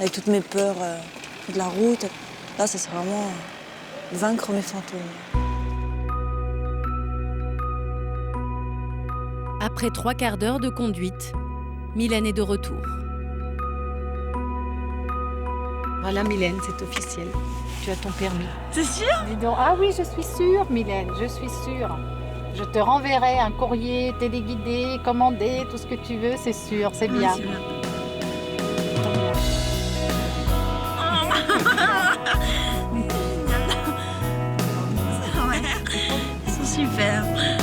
avec toutes mes peurs de la route, là, ça c'est vraiment vaincre mes fantômes. Après 3/4 d'heure de conduite, Mylène est de retour. Voilà Mylène, c'est officiel. Tu as ton permis. C'est sûr? Dis donc, ah oui, je suis sûre Mylène, je suis sûre. Je te renverrai un courrier téléguidé, commandé, tout ce que tu veux, c'est sûr, c'est bien. C'est bien. Ils sont super.